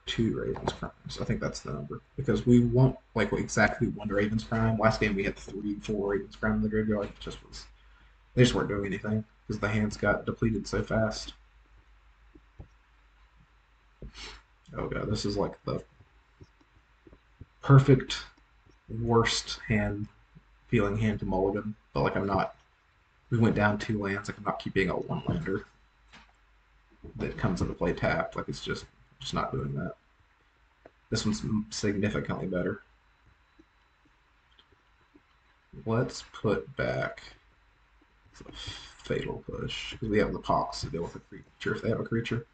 [SPEAKER 1] 2 Raven's Crimes. I think that's the number. Because we want like exactly 1 Raven's Crime. Last game we had 3, 4 Raven's Crime in the graveyard. It just was they just weren't doing anything because the hands got depleted so fast. Oh god, this is like the perfect worst feeling hand to mulligan. But like I'm not we went down 2 lands, like I'm not keeping a 1-lander that comes into play tapped. Like it's just not doing that. This one's significantly better. Let's put back the Fatal Push because we have the Pox to deal with a creature if they have a creature.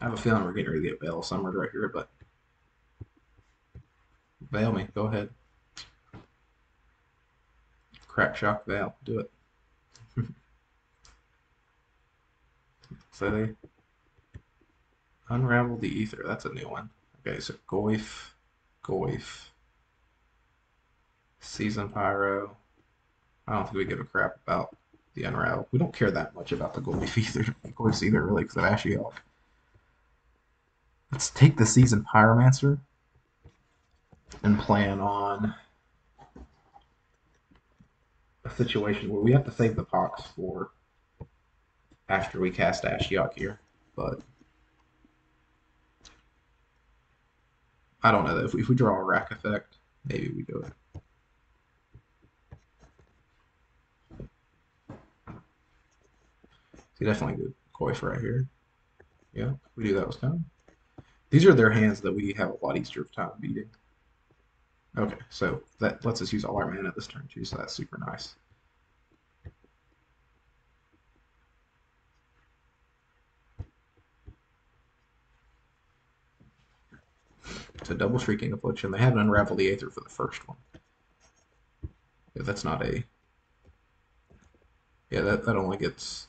[SPEAKER 1] I have a feeling we're getting ready to get Veil summoned right here, but Veil me. Go ahead. Crack Shock Veil. Do it. So they unravel the ether. That's a new one. Okay, so Goyf, Season Pyro. I don't think we give a crap about the unravel. We don't care that much about the Goyf either really, because of Ashiok. Let's take the Season Pyromancer and plan on a situation where we have to save the Pox for after we cast Ashiok here, but I don't know that if we draw a rack effect, maybe we do it. So definitely good Coif right here. Yeah, we knew that was coming. These are their hands that we have a lot easier time beating. Okay, so that lets us use all our mana this turn too, so that's super nice. It's a double Shrieking Affliction. They haven't unraveled the Aether for the first one. Yeah, that's not a... Yeah, that only gets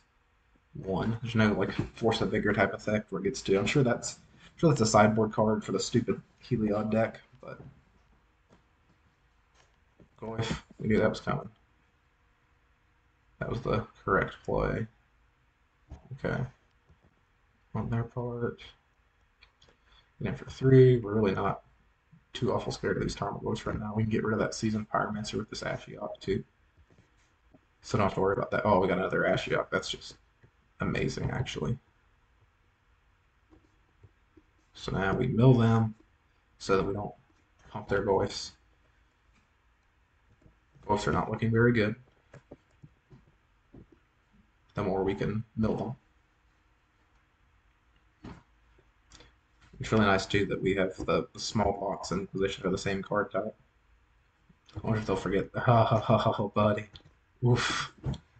[SPEAKER 1] 1. There's no like Force of Vigor type effect where it gets 2. I'm sure that's a sideboard card for the stupid Heliod deck, but Goif, we knew that was coming. That was the correct play. Okay. On their part. And for 3, we're really not too awful scared of these Tarmogoyfs right now. We can get rid of that Seasoned Pyromancer with this Ashiok too. So don't have to worry about that. Oh, we got another Ashiok. That's just amazing, actually. So now we mill them so that we don't pump their Goyfs. Goyfs are not looking very good. The more we can mill them. It's really nice too that we have the Smallpox and Inquisition are the same card type. I wonder if they'll forget. Oh, buddy. Oof.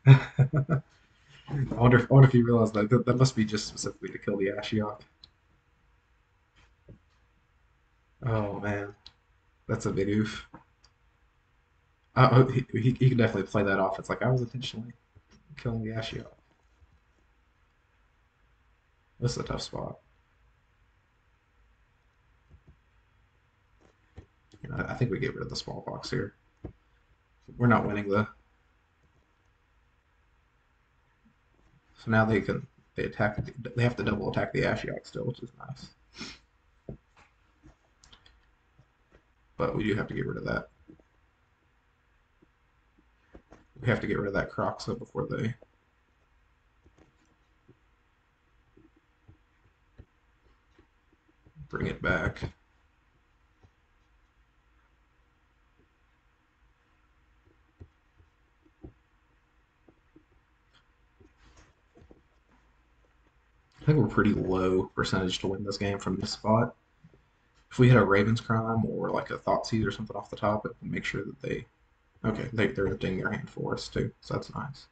[SPEAKER 1] I wonder if you realize that must be just specifically to kill the Ashiok. Oh man, that's a big oof. He can definitely play that off. It's like I was intentionally killing the Ashiok. This is a tough spot. I think we get rid of the Smallpox here. We're not winning the. So now they attack. They have to double attack the Ashiok still, which is nice. But we do have to get rid of that. We have to get rid of that Croxa before they bring it back. I think we're pretty low percentage to win this game from this spot. If we hit a Raven's Crime or like a Thoughtseize or something off the top, it can make sure that they okay, they're emptying their hand for us too, so that's nice.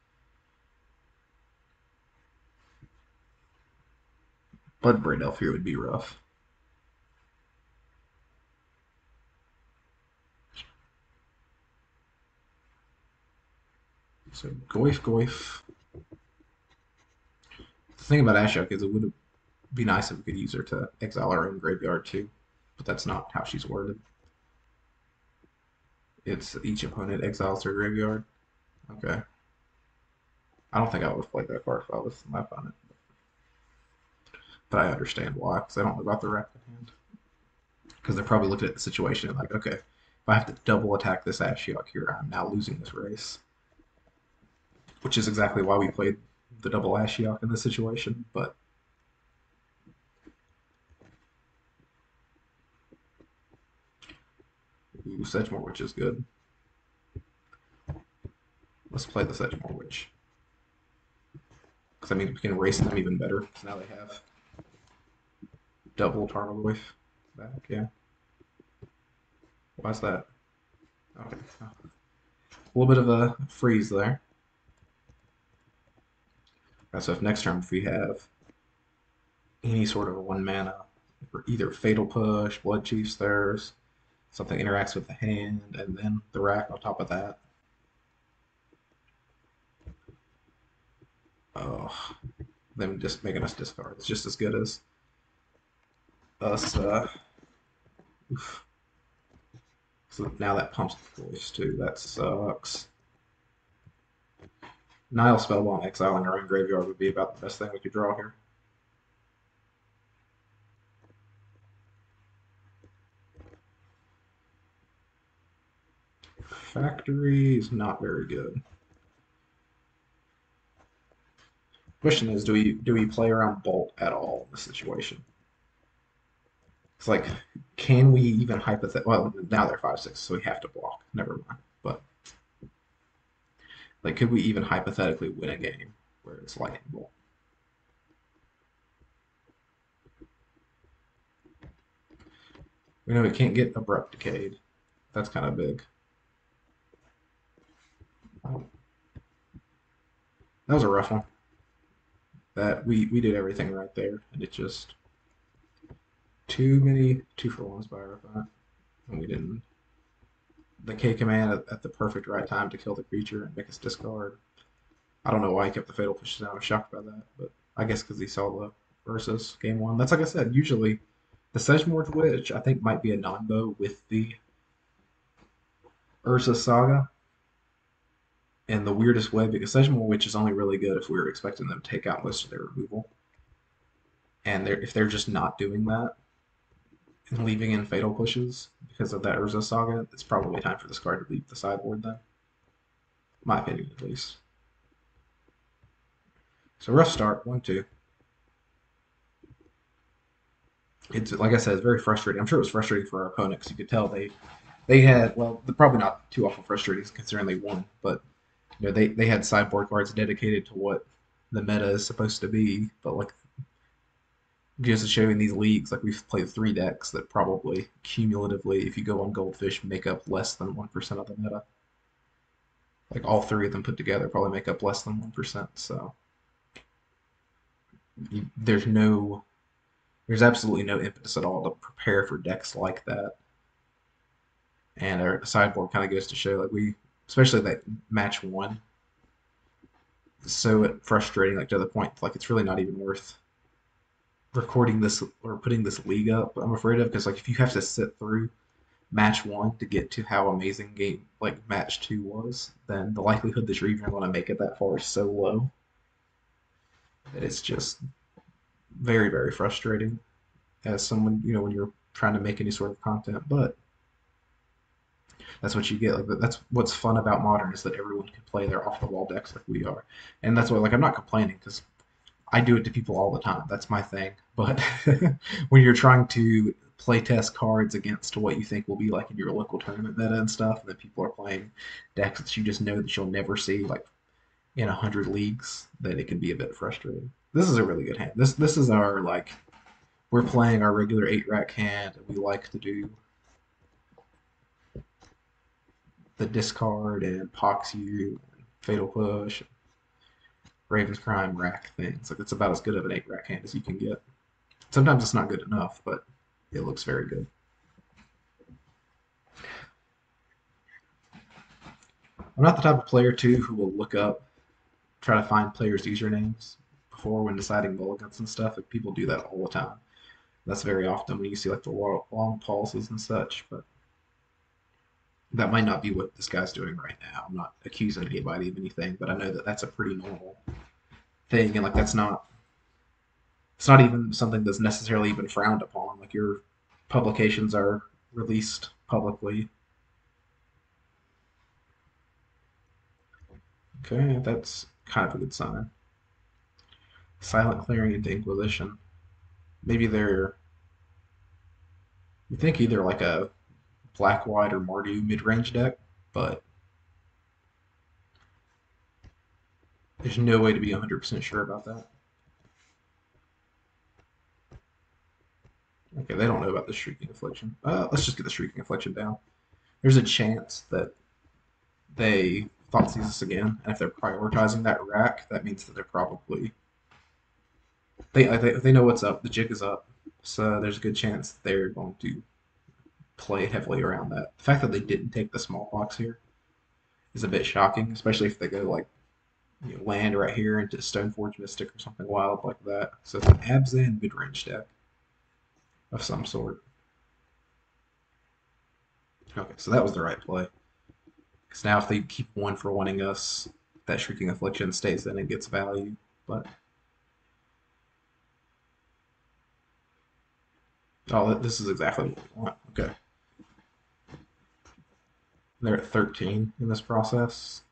[SPEAKER 1] Bloodbraid Elf here would be rough. So Goif Goif. The thing about Ashiok is it would be nice if we could use her to exile our own graveyard too, but that's not how she's worded. It's each opponent exiles their graveyard. Okay. I don't think I would have played that card if I was my opponent, but I understand why because I don't know about the rack in hand. Because they're probably looking at the situation and like, okay, if I have to double attack this Ashiok here, I'm now losing this race, which is exactly why we played the double Ashiok in this situation. But ooh, Sedgemoor Witch is good. Let's play the Sedgemoor Witch. Because I mean, we can race them even better. Because now they have double Tarmogoyf back. Yeah. Why's that? Okay. A little bit of a freeze there. So if next turn if we have any sort of a one mana, either Fatal Push, Bloodchief Stirs, something interacts with the hand, and then the rack on top of that. Oh, them just making us discard. It's just as good as us. Oof. So now that pumps the voice too. That sucks. Nihil Spellbomb exiling our own graveyard would be about the best thing we could draw here. Factory is not very good. Question is, do we play around Bolt at all in this situation? It's like, can we even hypothetically? Well, now they're 5/6, so we have to block. Never mind. But like, could we even hypothetically win a game where it's Lightning Bolt? We know we can't get Abrupt Decayed. That's kind of big. Um, that was a rough one. That we did everything right there, and it just too many 2-for-1s by our opponent, and we didn't. The K command at the perfect right time to kill the creature and make us discard. I don't know why he kept the fatal pushes out. I was shocked by that, but I guess because he saw the versus game one. That's like I said. Usually, the Sedgemoor Witch I think might be a non-bow with the Urza Saga in the weirdest way because Sedgemoor Witch is only really good if we were expecting them to take out most of their removal, and if they're just not doing that and leaving in fatal pushes because of that Urza Saga, it's probably time for this card to leave the sideboard. Then, my opinion at least. So rough start, 1-2. It's like I said, it's very frustrating. I'm sure it was frustrating for our opponents. You could tell they had well, probably not too awful frustrating considering they won, but they had sideboard cards dedicated to what the meta is supposed to be. But like just to show you in these leagues, like we've played 3 decks that probably cumulatively, if you go on Goldfish, make up less than 1% of the meta. Like all 3 of them put together probably make up less than 1%. So there's no there's absolutely no impetus at all to prepare for decks like that. And our sideboard kind of goes to show, like especially that match one, so frustrating, like to the point, like it's really not even worth recording this or putting this league up. I'm afraid of because like if you have to sit through match one to get to how amazing game like match two was, then the likelihood that you're even going to make it that far is so low that it's just very very frustrating as someone when you're trying to make any sort of content. But That's what you get. Like that's what's fun about Modern is that everyone can play their off the wall decks like we are, and that's why like I'm not complaining because I do it to people all the time. That's my thing. But when you're trying to play test cards against what you think will be like in your local tournament meta and stuff, and then people are playing decks that you just know that you'll never see like in 100 leagues, then it can be a bit frustrating. This is a really good hand. This is our like we're playing our regular 8 rack hand, and we like to do the discard and Pox You, and Fatal Push, Raven's Crime rack things. Like it's about as good of an 8 rack hand as you can get. Sometimes it's not good enough, but it looks very good. I'm not the type of player too who will look up, try to find players' usernames before when deciding mulligans and stuff. Like people do that all the time. That's very often when you see like the long pauses and such, but that might not be what this guy's doing right now. I'm not accusing anybody of anything, but I know that that's a pretty normal thing, and like that's not it's not even something that's necessarily even frowned upon. Like your publications are released publicly. Okay, that's kind of a good sign. Silent clearing into Inquisition. Maybe they're you think either like a black white or Mardu mid range deck, but there's no way to be 100% sure about that. Okay, they don't know about the Shrieking Affliction. Let's just get the Shrieking Affliction down. There's a chance that they Thoughtseize us again, and if they're prioritizing that rack, that means that they're probably they know what's up. The jig is up, so there's a good chance they're going to play heavily around that. The fact that they didn't take the Smallpox here is a bit shocking, especially if they go like land right here into Stoneforge Mystic or something wild like that. So it's an Abzan mid range deck of some sort. Okay, so that was the right play. Because now if they keep one for wanting us, that Shrieking Affliction stays in and gets value. But oh, this is exactly what we want. Okay, they're at 13 in this process.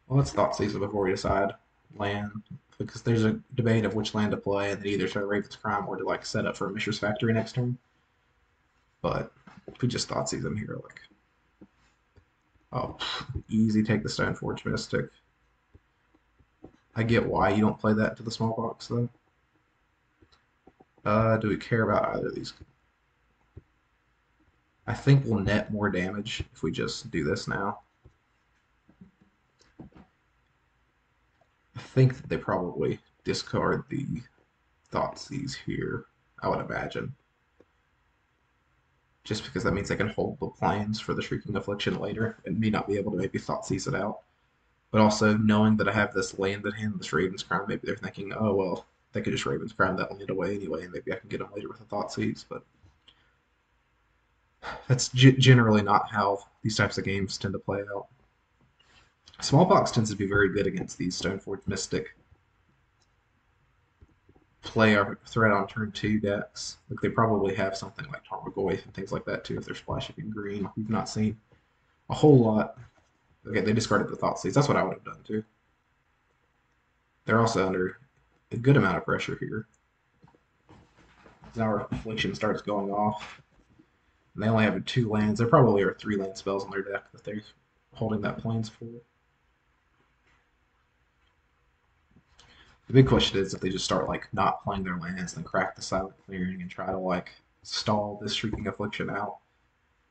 [SPEAKER 1] Well, let's Thoughtseize it before we decide land, because there's a debate of which land to play, and then either to Raven's Crime or to like set up for a Mishra's Factory next turn. But if we just Thoughtseize them here, like oh, easy take the Stoneforge Mystic. I get why you don't play that into the Smallpox though. Do we care about either of these? I think we'll net more damage if we just do this now. I think that they probably discard the Thoughtseize here, I would imagine. Just because that means they can hold the planes for the Shrieking Affliction later and me not be able to maybe Thoughtseize it out. But also knowing that I have this land at hand, this Raven's Crown, maybe they're thinking, oh well, they could just Raven's Crown that land away anyway, and maybe I can get them later with a Thoughtseize. But that's generally not how these types of games tend to play out. Smallpox tends to be very good against these Stoneforge Mystic play our threat on turn 2 decks. Like they probably have something like Tarmogoyf and things like that too if they're splashing in green. We've not seen a whole lot. Okay, they discarded the Thoughtseize. That's what I would have done too. They're also under a good amount of pressure here. Now our Affliction starts going off. And they only have 2 lands. There probably are 3 land spells in their deck that they're holding that plains for. The big question is if they just start like not playing their lands, then crack the Silent Clearing and try to like stall this Shrieking Affliction out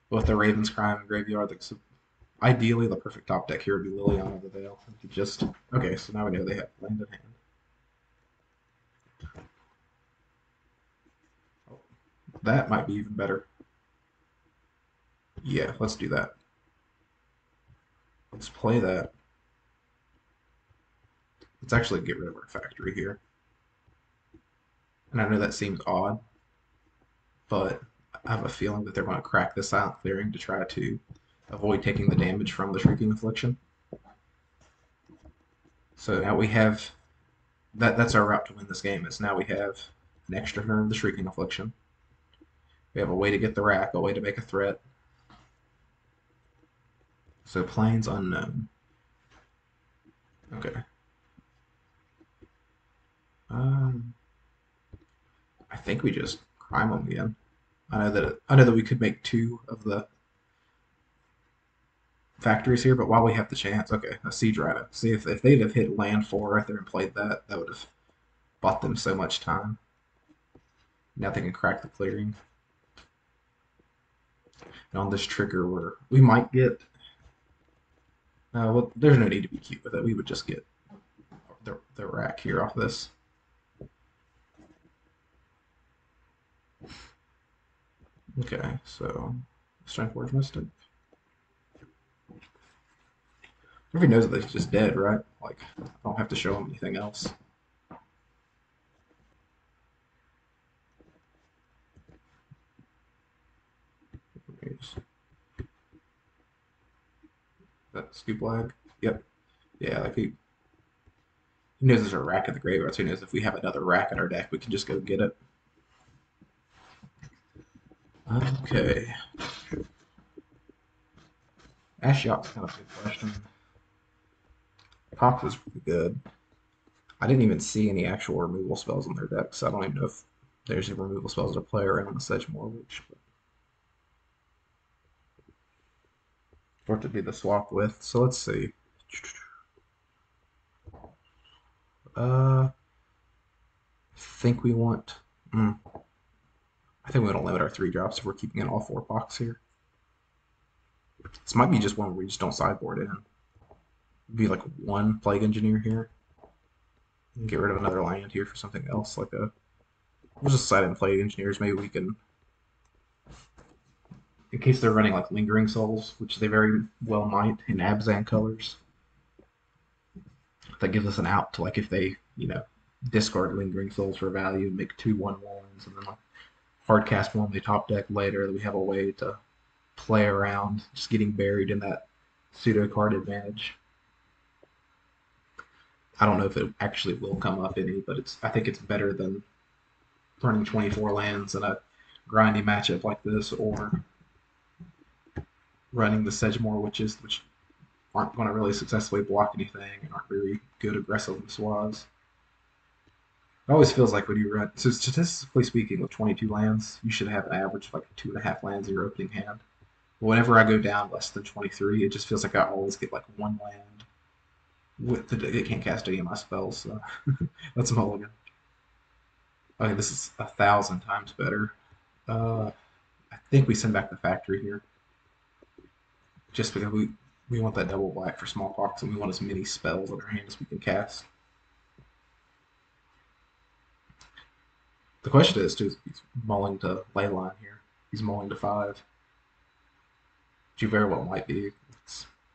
[SPEAKER 1] with the Raven's Crime and Graveyard. Like, so ideally, the perfect top deck here would be Liliana the Veil. Just okay, so now we know they have land in hand. Oh, that might be even better. Yeah, let's do that. Let's play that. Let's actually get rid of our factory here. And I know that seems odd, but I have a feeling that they're going to crack the Silent Clearing to try to avoid taking the damage from the Shrieking Affliction. So now we have that's our route to win this game. Is now we have an extra turn of the Shrieking Affliction. We have a way to get the rack, a way to make a threat. So planes unknown. Okay. Um, I think we just crime them again. I know that we could make two of the factories here, but while we have the chance, okay, a siege rider. See if they'd have hit land 4 right there and played that, that would have bought them so much time. Now they can crack the clearing. And on this trigger, we might get. Well, there's no need to be cute with it. We would just get the rack here off this. Okay, so Strength Forge Mystic. Everybody knows that he's just dead, right? Like, I don't have to show him anything else. That scoop lag. Yep. Yeah, like he knows there's a rack in the graveyard, so he knows if we have another rack in our deck, we can just go get it. Okay. Ashiok's kind of a good question. Cox is pretty good. I didn't even see any actual removal spells in their deck, so I don't even know if there's any removal spells to play around the Sedgemoor Witch. For it to be the swap with. So let's see. I think we want. I think we want to limit our 3-drops if we're keeping in all 4 box here. This might be just one where we just don't sideboard in. It'd be like 1 Plague Engineer here. And get rid of another land here for something else, like a. We'll just side in Plague Engineers. Maybe we can. In case they're running like Lingering Souls, which they very well might in Abzan colors. That gives us an out to like if they, discard Lingering Souls for value and make 2/1/1s and then like hard cast one they top deck later. We have a way to play around just getting buried in that pseudo card advantage. I don't know if it actually will come up any, but I think it's better than running 24 lands in a grindy matchup like this, or running the Sedgemoor Witches, which aren't going to really successfully block anything and aren't very good aggressive swaths. It always feels like when you run, so statistically speaking, with 22 lands, you should have an average of like 2.5 lands in your opening hand. But whenever I go down less than 23, it just feels like I always get like 1 land. It can't cast any of my spells, so that's a mulligan. Okay, this is 1,000 times better. I think we send back the factory here, just because we want that double black for Smallpox, and we want as many spells in our hand as we can cast. The question is, too, is he's mulling to Leyline here. He's mulling to 5. Which you very well might be.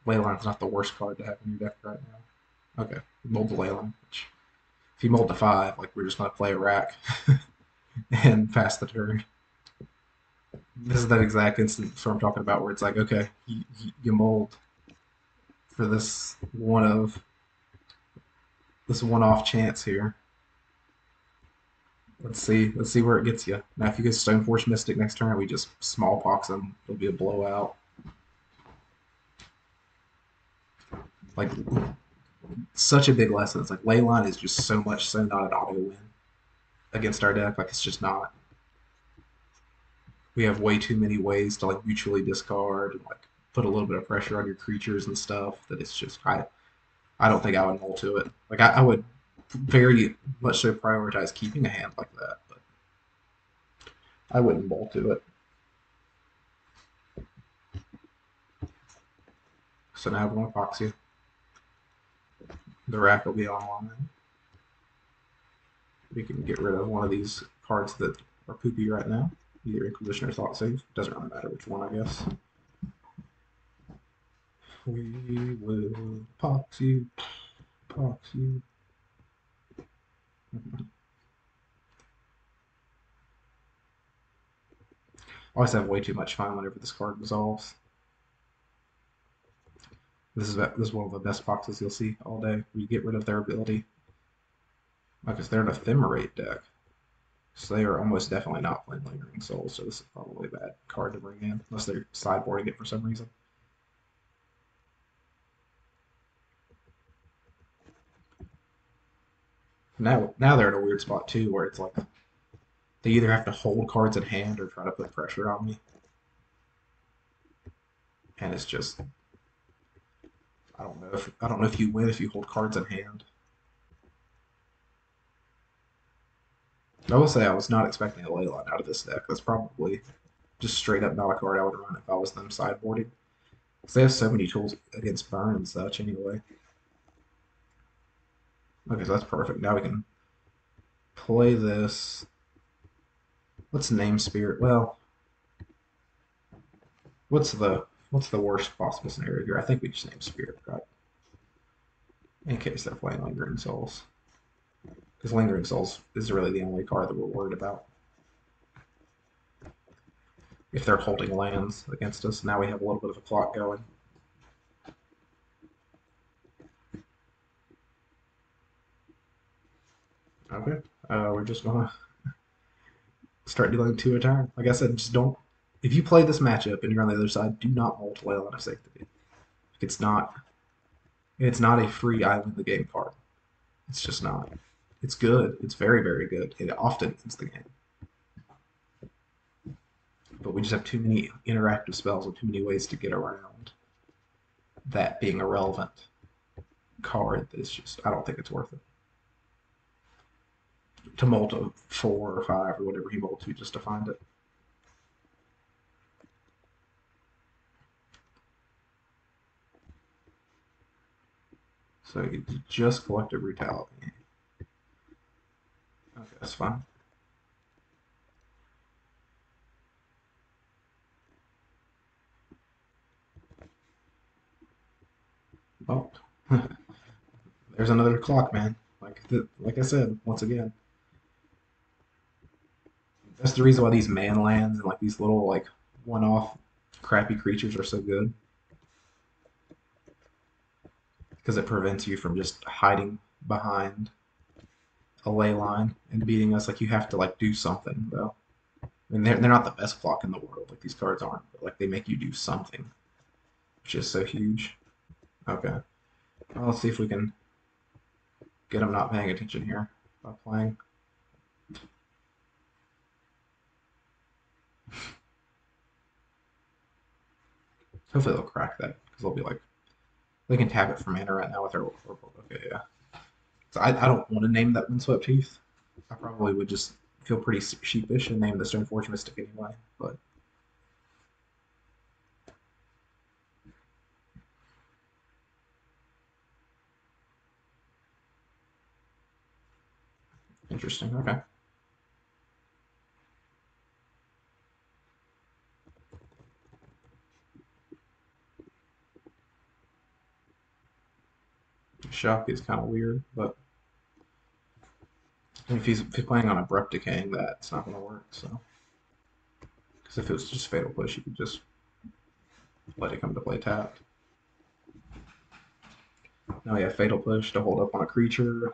[SPEAKER 1] Leyline's not the worst card to have in your deck right now. Okay, mulled to Leyline. Which, if he mulled to 5, like we're just going to play a rack and pass the turn. This is that exact instance where I'm talking about, where it's like, okay, you mulled for this one-off chance here. Let's see where it gets you. Now, if you get Stoneforge Mystic next turn, we just Smallpox them. It'll be a blowout. Like, such a big lesson. It's like Leyline is just so much so not an auto win against our deck. Like, it's just not. We have way too many ways to like mutually discard and like put a little bit of pressure on your creatures and stuff that it's just I don't think I would mull to it. Like I would very much so prioritize keeping a hand like that, but I wouldn't mull to it. So now we're going to Epoxy. The rack will be online. We can get rid of one of these cards that are poopy right now. Either Inquisition or Thoughtseize. Doesn't really matter which one, I guess. We will pox you. Pox you. I always have way too much fun whenever this card resolves. This is one of the best boxes you'll see all day. Where you get rid of their ability. Because they're an Ephemerate deck. So they are almost definitely not playing Lingering Souls, so this is probably a bad card to bring in, unless they're sideboarding it for some reason. Now they're in a weird spot too, where it's like they either have to hold cards in hand or try to put pressure on me, and it's just I don't know if you win if you hold cards in hand. I will say I was not expecting a Leyline out of this deck. That's probably just straight up not a card I would run if I was them sideboarding. Because they have so many tools against burn and such anyway. Okay, so that's perfect. Now we can play this. Let's name Spirit. Well, what's the worst possible scenario here? I think we just name Spirit, right? In case they're playing Lingering Souls. Because Lingering Souls is really the only card that we're worried about. If they're holding lands against us, now we have a little bit of a clock going. Okay, we're just gonna start dealing two a turn. Like I said, just don't. If you play this matchup and you're on the other side, do not ult Leyline of Sanctity. It's not. It's not a free I win the game card. It's just not. It's good. It's very, very good. It often wins the game. But we just have too many interactive spells and too many ways to get around that being a relevant card. That it's just. I don't think it's worth it. To molt a 4 or 5 or whatever he molt to just to find it. So you just collected Brutality. Okay, that's fine. Oh, there's another clock, man. Like I said, once again, that's the reason why these man lands and like these little like one-off crappy creatures are so good because it prevents you from just hiding behind a ley line and beating us. Like you have to like do something though. I mean, they're not the best clock in the world. Like these cards aren't, but like they make you do something, which is so huge. Okay, well, let's see if we can get them not paying attention here by playing. Hopefully they'll crack that because they'll be like they can tap it for mana right now with their Urborg. Okay, yeah. So I don't want to name that Windswept Heath. I probably would just feel pretty sheepish and name the Stoneforge Mystic anyway. But interesting. Okay. Shock is kind of weird, but if he's playing on Abrupt Decaying, that it's not going to work. So, because if it was just Fatal Push, you could just let it come to play tapped. Now you have Fatal Push to hold up on a creature.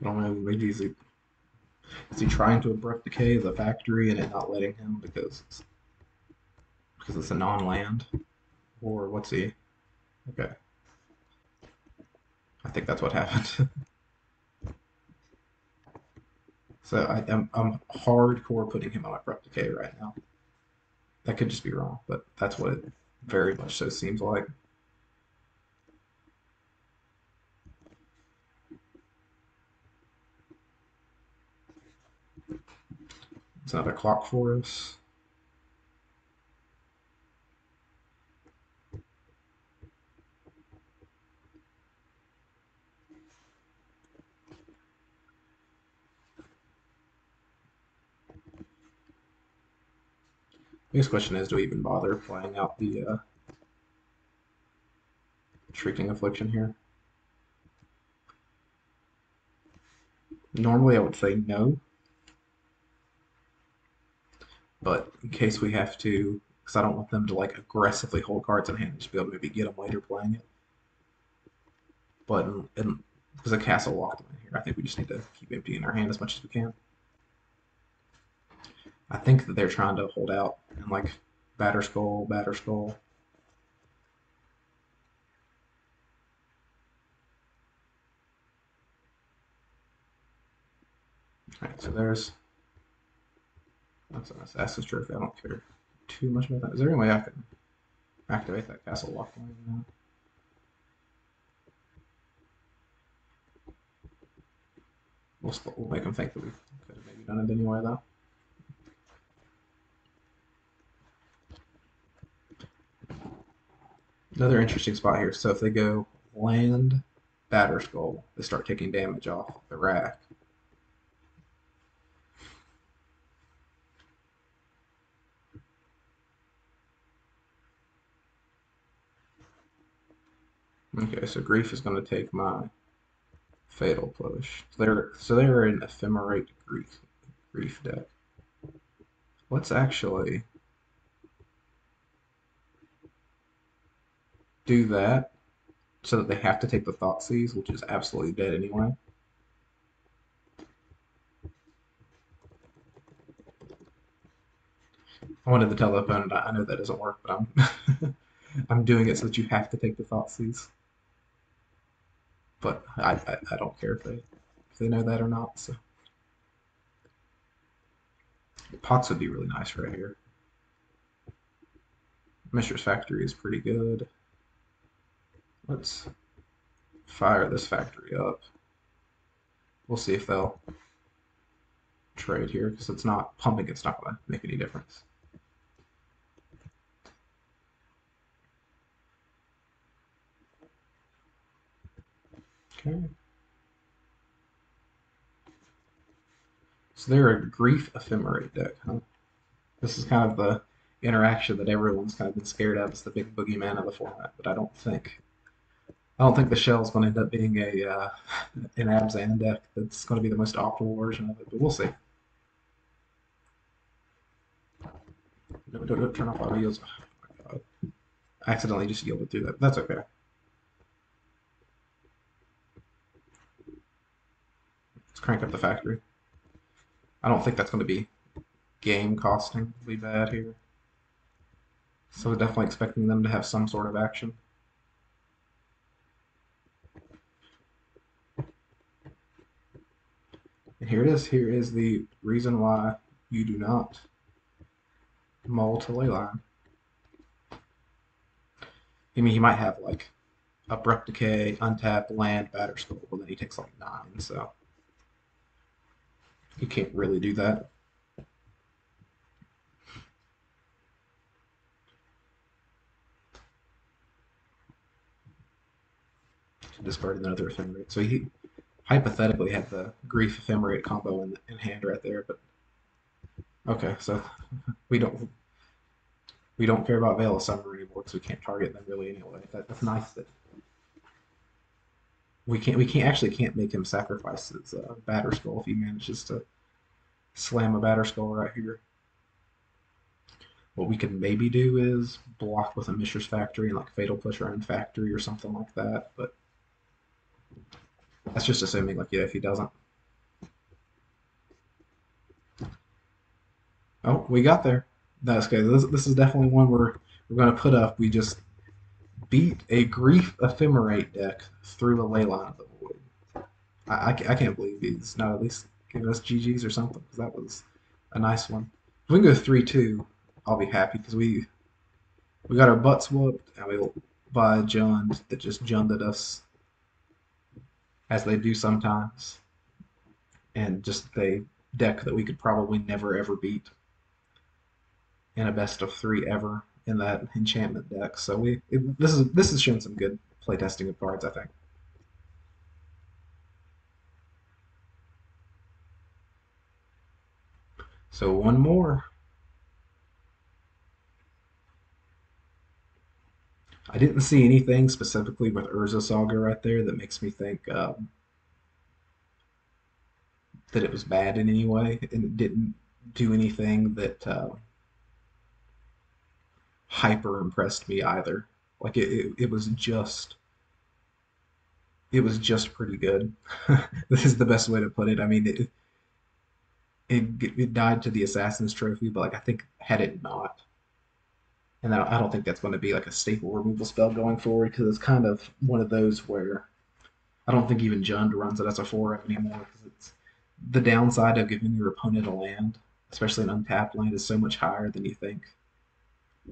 [SPEAKER 1] I don't know, maybe is he trying to Abrupt Decay the factory and it not letting him because it's a non-land? Or what's he? Okay. I think that's what happened. So I'm hardcore putting him on Abrupt Decay right now. That could just be wrong, but that's what it very much so seems like. It's not a clock for us. Next question is, do we even bother playing out the Shrieking Affliction here? Normally I would say no, but in case we have to, because I don't want them to like aggressively hold cards in hand, just be able to maybe get them later playing it. But there's a Castle Lochthwain here. I think we just need to keep emptying our hand as much as we can. I think that they're trying to hold out and like batter skull, batter skull. Alright, so that's an Assassin's Trophy. I don't care too much about that. Is there any way I can activate that Castle Lochthwain now? We'll make them think that we could have maybe done it anyway, though. Another interesting spot here. So if they go land, batter skull, they start taking damage off the rack. Okay, so Grief is going to take my Fatal Push. So they're an Ephemerate Grief deck. Let's actually do that so that they have to take the Thoughtseize, which is absolutely dead anyway. I wanted to tell the opponent I know that doesn't work, but I'm I'm doing it so that you have to take the Thoughtseize. But I don't care if they know that or not. So Pox would be really nice right here. Mishra's Factory is pretty good. Let's fire this factory up. We'll see if they'll trade here because it's not pumping. It's not going to make any difference. Okay. So they're a Grief Ephemerate deck, huh? This is kind of the interaction that everyone's kind of been scared of. It's the big boogeyman of the format, but I don't think the shell's going to end up being an Abzan deck that's going to be the most optimal version of it, but we'll see. No, don't turn off auto yields. Oh my god. I accidentally just yielded through that. That's okay. Let's crank up the factory. I don't think that's going to be game costingly bad here. So we're definitely expecting them to have some sort of action. And here it is. Here is the reason why you do not mull to Leyline. I mean, he might have like Abrupt Decay, Untap, Land, Batter Skull, but then he takes like 9, so he can't really do that. Discard another Ephemerate. So he hypothetically had the Grief Ephemerate combo in hand right there, but okay, so we don't we don't care about Veil of Summer anymore because we can't target them really anyway. That's nice that we can't make him sacrifice his Batter Skull if he manages to slam a Batter Skull right here. What we can maybe do is block with a Mishra's Factory and like Fatal Push our own factory or something like that, but that's just assuming like yeah if he doesn't. Oh, we got there. That's good. This is definitely one we're going to put up. We just beat a Grief Ephemerate deck through a Leyline of the Void. I can't believe he's not at least giving us GGs or something because that was a nice one. If we can go 3-2, I'll be happy because we got our butts whooped and we by a Jund that just Junded us as they do sometimes, and just a deck that we could probably never ever beat in a best of 3 ever in that enchantment deck. So this is showing some good playtesting of cards, I think. So one more. I didn't see anything specifically with Urza Saga right there that makes me think that it was bad in any way, and it didn't do anything that hyper impressed me either. Like it was just pretty good. This is the best way to put it. I mean, it died to the Assassin's Trophy, but like I think had it not, and I don't think that's going to be like a staple removal spell going forward because it's kind of one of those where I don't think even Jund runs it as a 4 anymore because it's the downside of giving your opponent a land, especially an untapped land, is so much higher than you think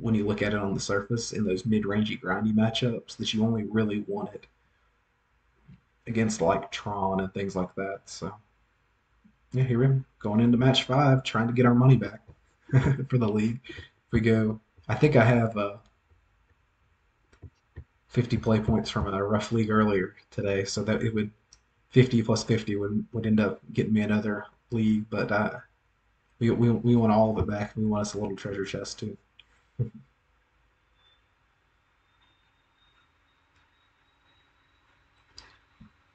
[SPEAKER 1] when you look at it on the surface in those mid-rangey grindy matchups that you only really want it against like Tron and things like that. So yeah, here we are going into match 5, trying to get our money back for the league. If we go, I think I have 50 play points from a rough league earlier today, so that it would 50 plus 50 would end up getting me another league, but we want all of it back. We want us a little treasure chest too.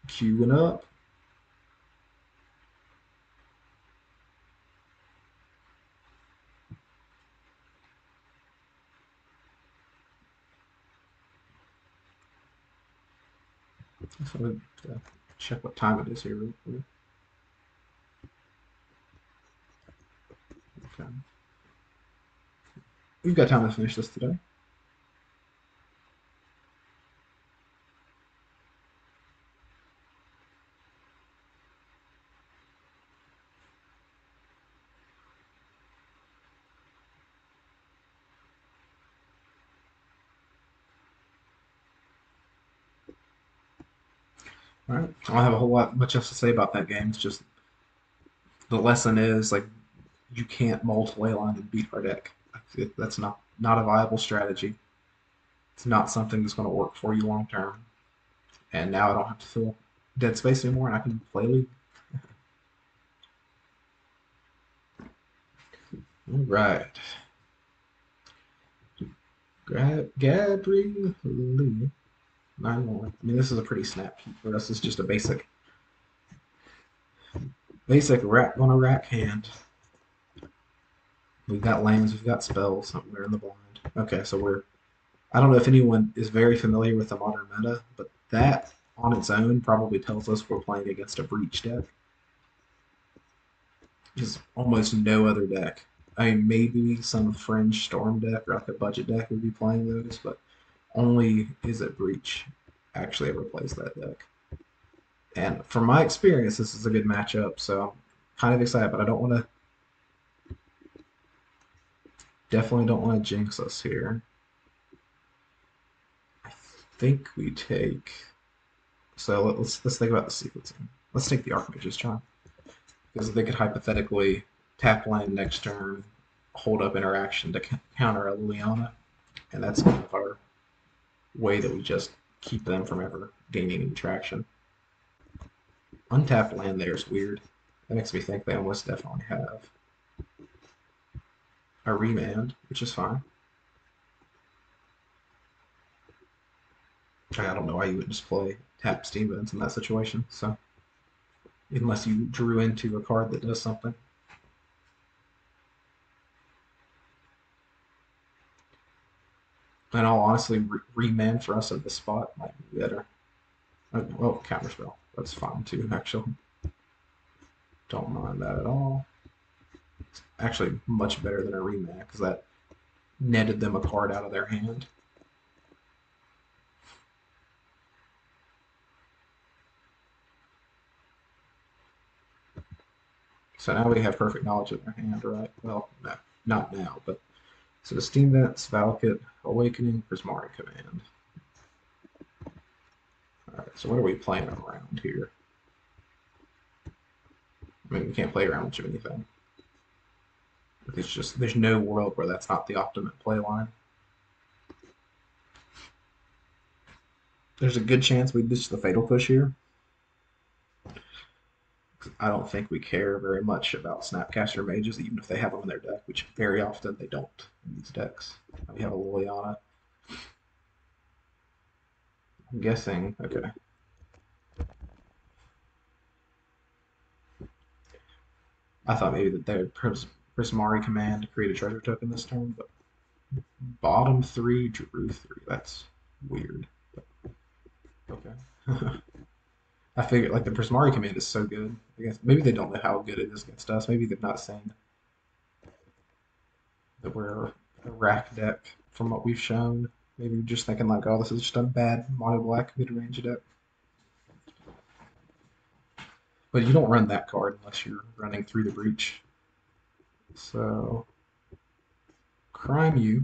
[SPEAKER 1] Queuing up. So I'm gonna check what time it is here real quick. Okay. We've got time to finish this today. All right. I don't have a whole lot much else to say about that game. It's just the lesson is like you can't mold Leyline and beat our deck. That's not a viable strategy. It's not something that's going to work for you long term. And now I don't have to fill dead space anymore, and I can play League. All right. Gabriel Lee. 9-1. I mean, this is a pretty snap heat for us. It's just a basic rack on a rack hand. We've got lands, we've got spells somewhere in the blind. Okay, so I don't know if anyone is very familiar with the modern meta, but that on its own probably tells us we're playing against a breach deck. Just almost no other deck. I mean, maybe some fringe storm deck or like a budget deck would be playing those, but only is it breach actually ever plays that deck. And from my experience, this is a good matchup, so I'm kind of excited, but I don't want to. Definitely don't want to jinx us here. I think we take. So let's think about the sequencing. Let's take the Archmage's Charm because they could hypothetically tap land next turn, hold up interaction to counter a Liliana, and that's kind of our way that we just keep them from ever gaining any traction. Untapped land there is weird. That makes me think they almost definitely have a remand, which is fine. I don't know why you would just play tap Steam Vents in that situation. So unless you drew into a card that does something. And all honestly, remand for us at this spot might be better. Well, counterspell. That's fine too, actually. Don't mind that at all. It's actually much better than a remand because that netted them a card out of their hand. So now we have perfect knowledge of their hand, right? Well, no, not now, but so the Steam Vents, Valakut, Awakening, Prismari Command. Alright, so what are we playing around here? I mean, we can't play around much of anything. It's just, there's no world where that's not the optimum play line. There's a good chance we ditch the Fatal Push here. I don't think we care very much about Snapcaster Mages, even if they have them in their deck, which very often they don't in these decks. We have a Liliana. I'm guessing, okay. I thought maybe that they would Prismari command to create a treasure token this turn, but bottom three, drew three. That's weird. But, okay. I figured like the Prismari command is so good. I guess maybe they don't know how good it is against us. Maybe they've not seen that we're a rack deck from what we've shown. Maybe you're just thinking like, oh, this is just a bad mono black mid range deck. But you don't run that card unless you're running Through the Breach. So, Crime You.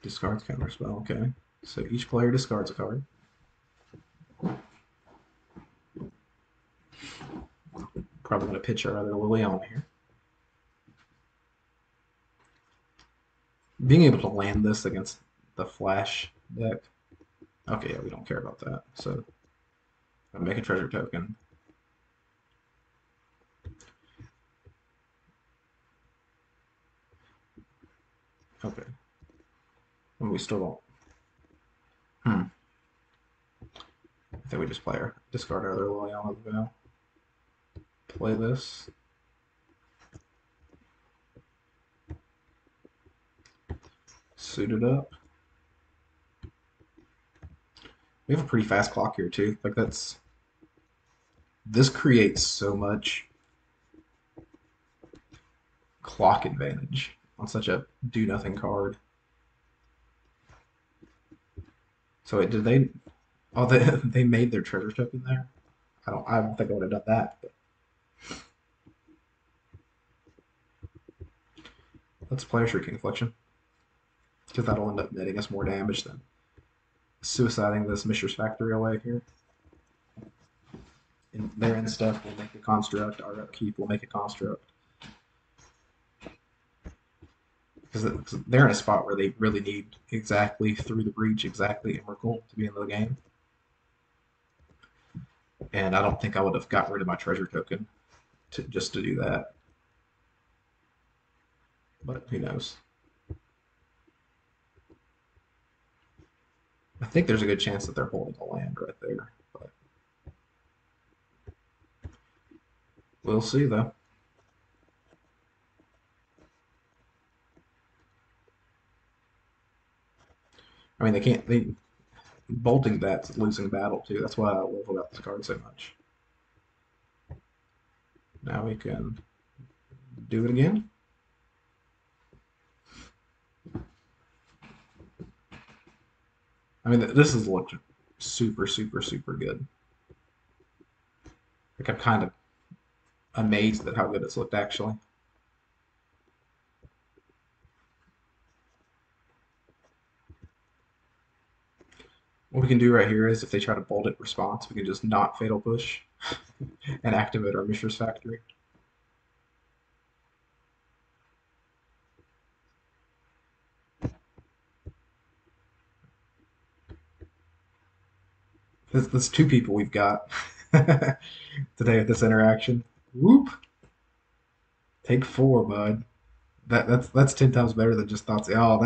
[SPEAKER 1] Discards counterspell, okay. So each player discards a card. Probably going to pitch our other Liliana here. Being able to land this against the Flash deck. Okay, yeah, we don't care about that. So, make a treasure token. Okay. And we still don't. I think we just discard our other Liliana Veil. Play this. Suit it up. We have a pretty fast clock here too. Like this creates so much clock advantage on such a do nothing card. So wait, did they? Oh, they made their treasure token there. I don't think I would have done that. But let's play a Shrieking Affliction because that'll end up netting us more damage than suiciding this Mishra's Factory away here. And their end step will make a construct. Our upkeep will make a construct. Because they're in a spot where they really need exactly Through the Breach, exactly Emrakul to be in the game. And I don't think I would have got rid of my treasure token just to do that. But who knows? I think there's a good chance that they're holding a land right there. But we'll see, though. I mean, bolting that's losing battle, too. That's why I love about this card so much. Now we can do it again. I mean, this has looked super, super, super good. Like, I'm kind of amazed at how good it's looked, actually. What we can do right here is if they try to bolt it response, we can just not Fatal Push and activate our Mishra's Factory. That's two people we've got today with this interaction. Whoop! Take four, bud. That's 10 times better than just Thoughtseize. Oh,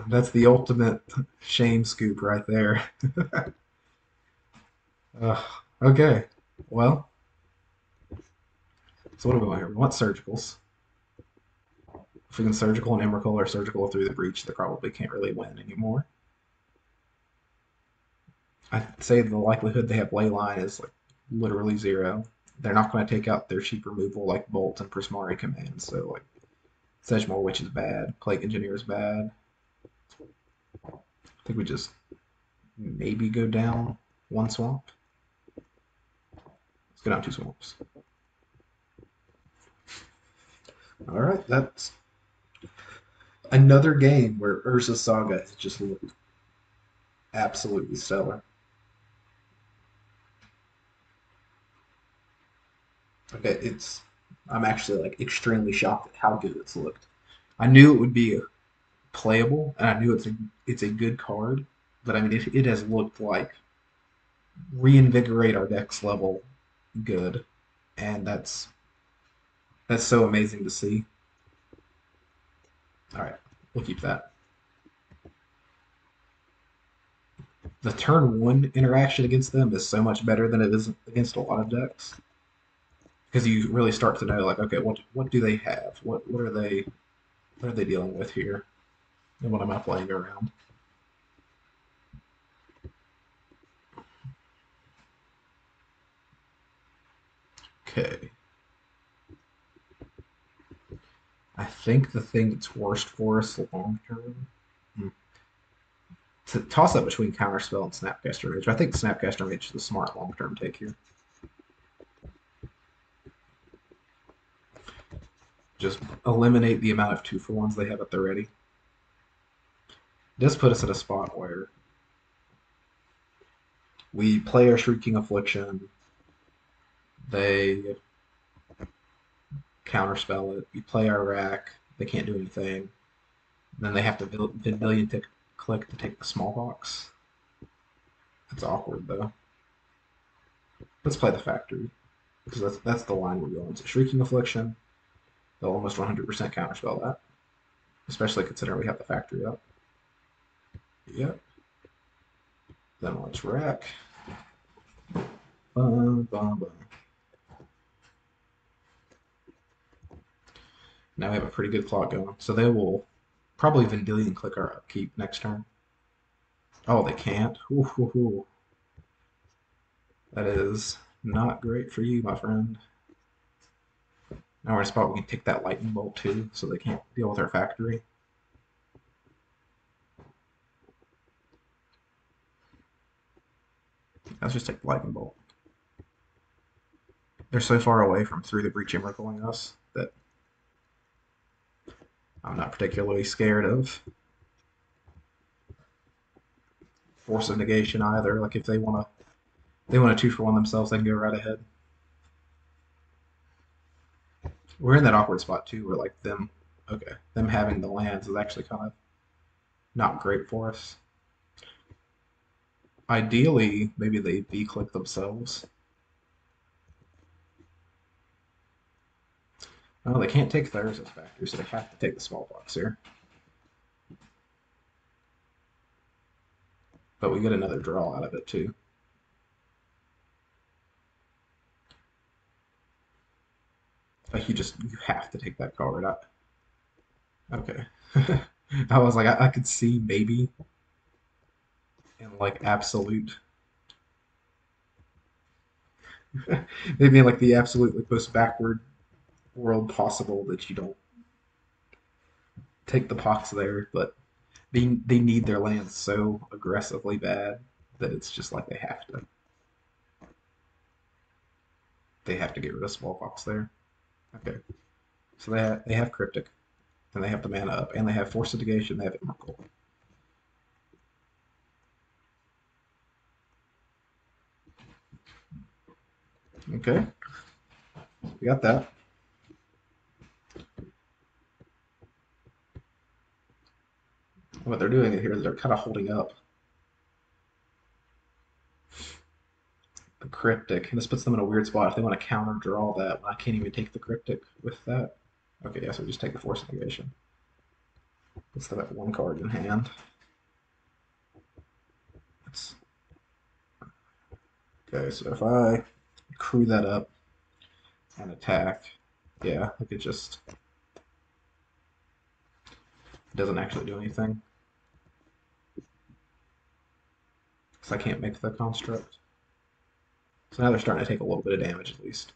[SPEAKER 1] that's the ultimate shame scoop right there. Okay, well, so what do we want here? We want surgicals. If we can surgical and Emrakul or surgical Through the Breach, they probably can't really win anymore. I'd say the likelihood they have Leyline is like literally zero. They're not going to take out their cheap removal like Bolt and Prismari commands. So like Sedgemoor Witch is bad, Plague Engineer is bad. I think we just maybe go down one swamp. Let's go down two swamps. All right, that's another game where Urza's Saga has just looked absolutely stellar. Okay, I'm actually like extremely shocked at how good it's looked. I knew it would be playable, and I knew it's a good card, but I mean it has looked like reinvigorate our decks level good, and that's so amazing to see. All right, We'll keep that. The turn one interaction against them is so much better than it is against a lot of decks because you really start to know like, okay, what do they have? What are they dealing with here? And what am I playing around? Okay. I think the thing that's worst for us long term, to toss up between Counterspell and Snapcaster Mage. I think Snapcaster Mage is the smart long term take here. Just eliminate the amount of 2-for-1s they have at the ready. It does put us in a spot where we play our Shrieking Affliction, they counterspell it, we play our rack, they can't do anything, then they have to Vendilion click to take the Smallpox. That's awkward though. Let's play the Factory, because that's the line we're going to. Shrieking Affliction, they'll almost 100% counterspell that, especially considering we have the Factory up. Yep. Then let's rack. Bum, bum, bum. Now we have a pretty good clock going. So they will probably Vendilion click our upkeep next turn. Oh, they can't. Ooh, ooh, ooh. That is not great for you, my friend. Now we're in a spot we can take that lightning bolt too, so they can't deal with our factory. Let's just take the lightning bolt. They're so far away from through the breach emerging us that I'm not particularly scared of force of negation either. Like if they want to 2-for-1 themselves, they can go right ahead. We're in that awkward spot too, where like them having the lands is actually kind of not great for us. Ideally, maybe they V-click themselves. Oh, they can't take Thursday's Factory, so they have to take the Smallpox here. But we get another draw out of it too. Like you have to take that card out. Okay. I was like, I could see maybe in like absolute, maybe in like the absolute like most backward world possible that you don't take the pox there, but they need their lands so aggressively bad that it's just like they have to get rid of Smallpox there. Okay, so they have Cryptic, and they have the mana up, and they have Force of Negation, they have Immortal. Okay, we got that. What they're doing here is they're kind of holding up the Cryptic, and this puts them in a weird spot if they want to counter draw that. I can't even take the Cryptic with that. Okay, yeah, so we just take the Force of Negation. Puts them at one card in hand. That's... Okay, so if I crew that up and attack, yeah, like it just doesn't actually do anything. Because I can't make the construct. So now they're starting to take a little bit of damage at least.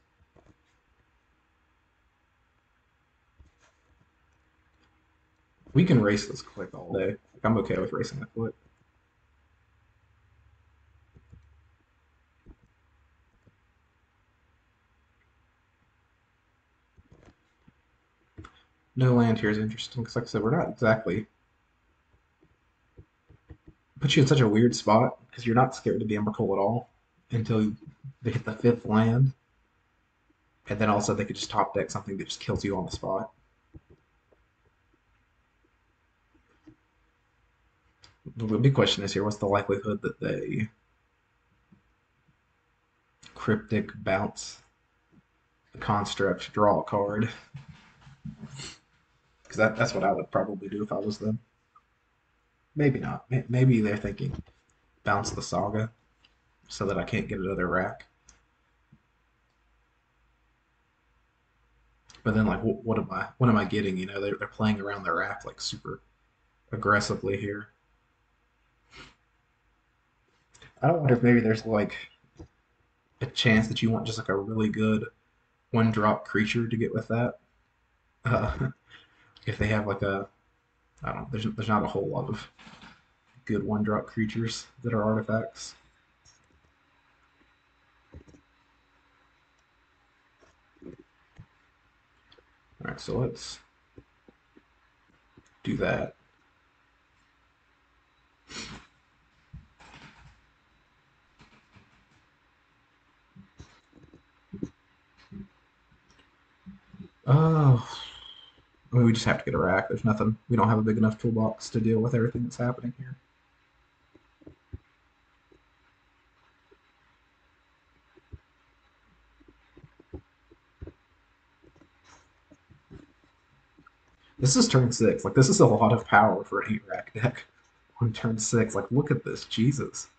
[SPEAKER 1] We can race this click all day. Like, I'm okay with racing the click. No land here is interesting because, like I said, we're not exactly put you in such a weird spot because you're not scared to be Emrakul at all until they hit the fifth land, and then also they could just top deck something that just kills you on the spot. The big question is here: what's the likelihood that they cryptic bounce the construct, draw a card? Because that's what I would probably do if I was them. Maybe not. Maybe they're thinking bounce the Saga so that I can't get another rack. But then, like, what am I getting? You know, they're playing around the rack like super aggressively here. I don't wonder if maybe there's like a chance that you want just like a really good one drop creature to get with that. Uh, if they have like a, I don't know, there's not a whole lot of good one drop creatures that are artifacts. All right, so let's do that. Oh, I mean, we just have to get a rack. There's nothing. We don't have a big enough toolbox to deal with everything that's happening here. This is turn six. Like this is a lot of power for an eight rack deck on turn six. Like look at this, Jesus.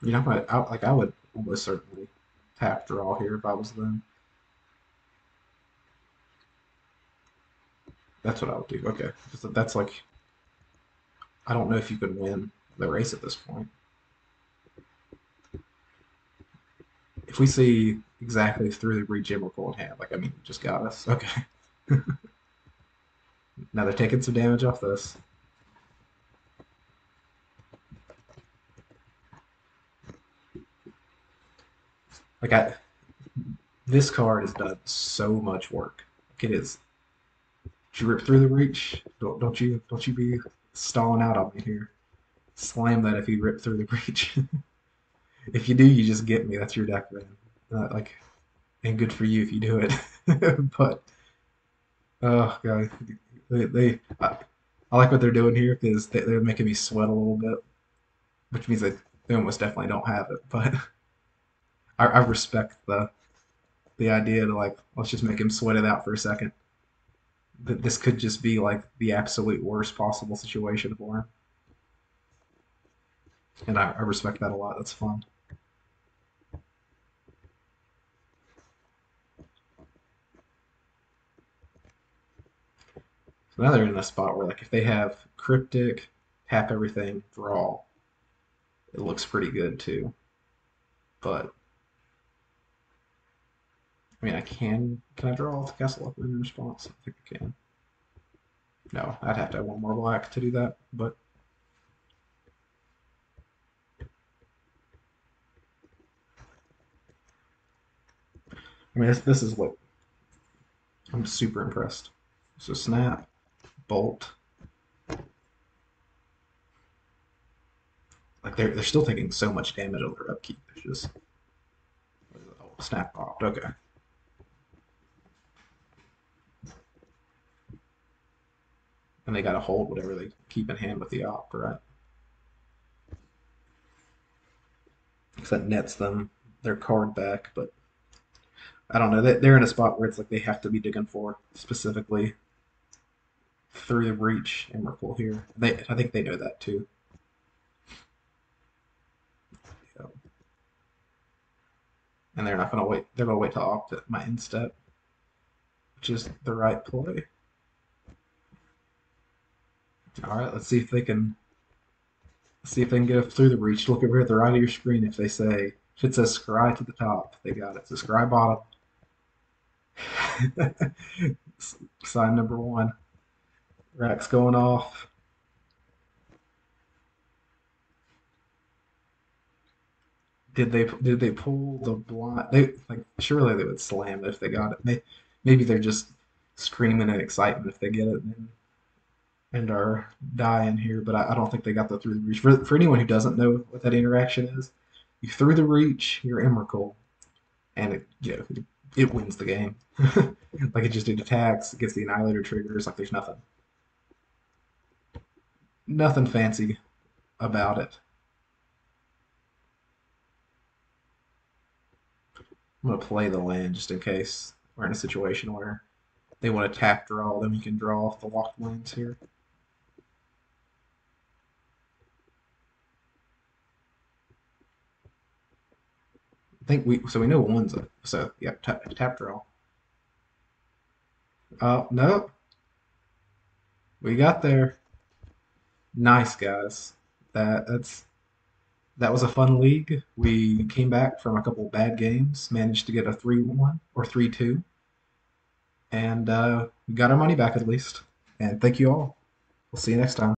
[SPEAKER 1] You know, I would almost certainly tap draw here if I was them. That's what I would do. Okay, that's like I don't know if you could win the race at this point. If we see exactly through the breach Emrakul in hand, like I mean, just got us. Okay, now they're taking some damage off this. Like this card has done so much work. Like it is. Did you rip through the breach? Don't you be stalling out on me here. Slam that if you rip through the breach. If you do, you just get me. That's your deck, man. Like, and good for you if you do it. But oh god, I like what they're doing here because they're making me sweat a little bit, which means they almost definitely don't have it. But I respect the idea to like let's just make him sweat it out for a second. That this could just be like the absolute worst possible situation for him, and I respect that a lot. That's fun. So now they're in a spot where like if they have cryptic, tap everything, draw, it looks pretty good too. But I mean, can I draw off the Castle Lochthwain in response? I think I can. No, I'd have to have one more black to do that. But I mean, this is what I'm super impressed. So snap, bolt, like they're still taking so much damage on their upkeep. It's just oh, snap popped. Okay, and they got to hold whatever they keep in hand with the op, right? Because that nets them their card back. But I don't know. They're in a spot where it's like they have to be digging for specifically through the breach and Merkle here. I think they know that too. Yeah. And they're not gonna wait. They're gonna wait to opt at my instep, which is the right play. All right, let's see if they can get through the breach. Look over at the right of your screen. If it says scry to the top, they got it. So scry bottom. Sign number one. Rack's going off. Did they pull the blind? They like surely they would slam it if they got it. Maybe they're just screaming in excitement if they get it and are dying here. But I don't think they got the through the breach. For anyone who doesn't know what that interaction is, you through the breach, you're Emrakul, and it wins the game. Like it attacks, it gets the annihilator triggers. Like there's nothing fancy about it. I'm gonna play the land just in case we're in a situation where they want to tap draw, then we can draw off the Lochthwains here. I think we know one's a so yeah tap draw. Oh no, we got there. Nice guys. That was a fun league. We came back from a couple bad games, managed to get a 3-1 or 3-2, and we got our money back at least. And thank you all. We'll see you next time.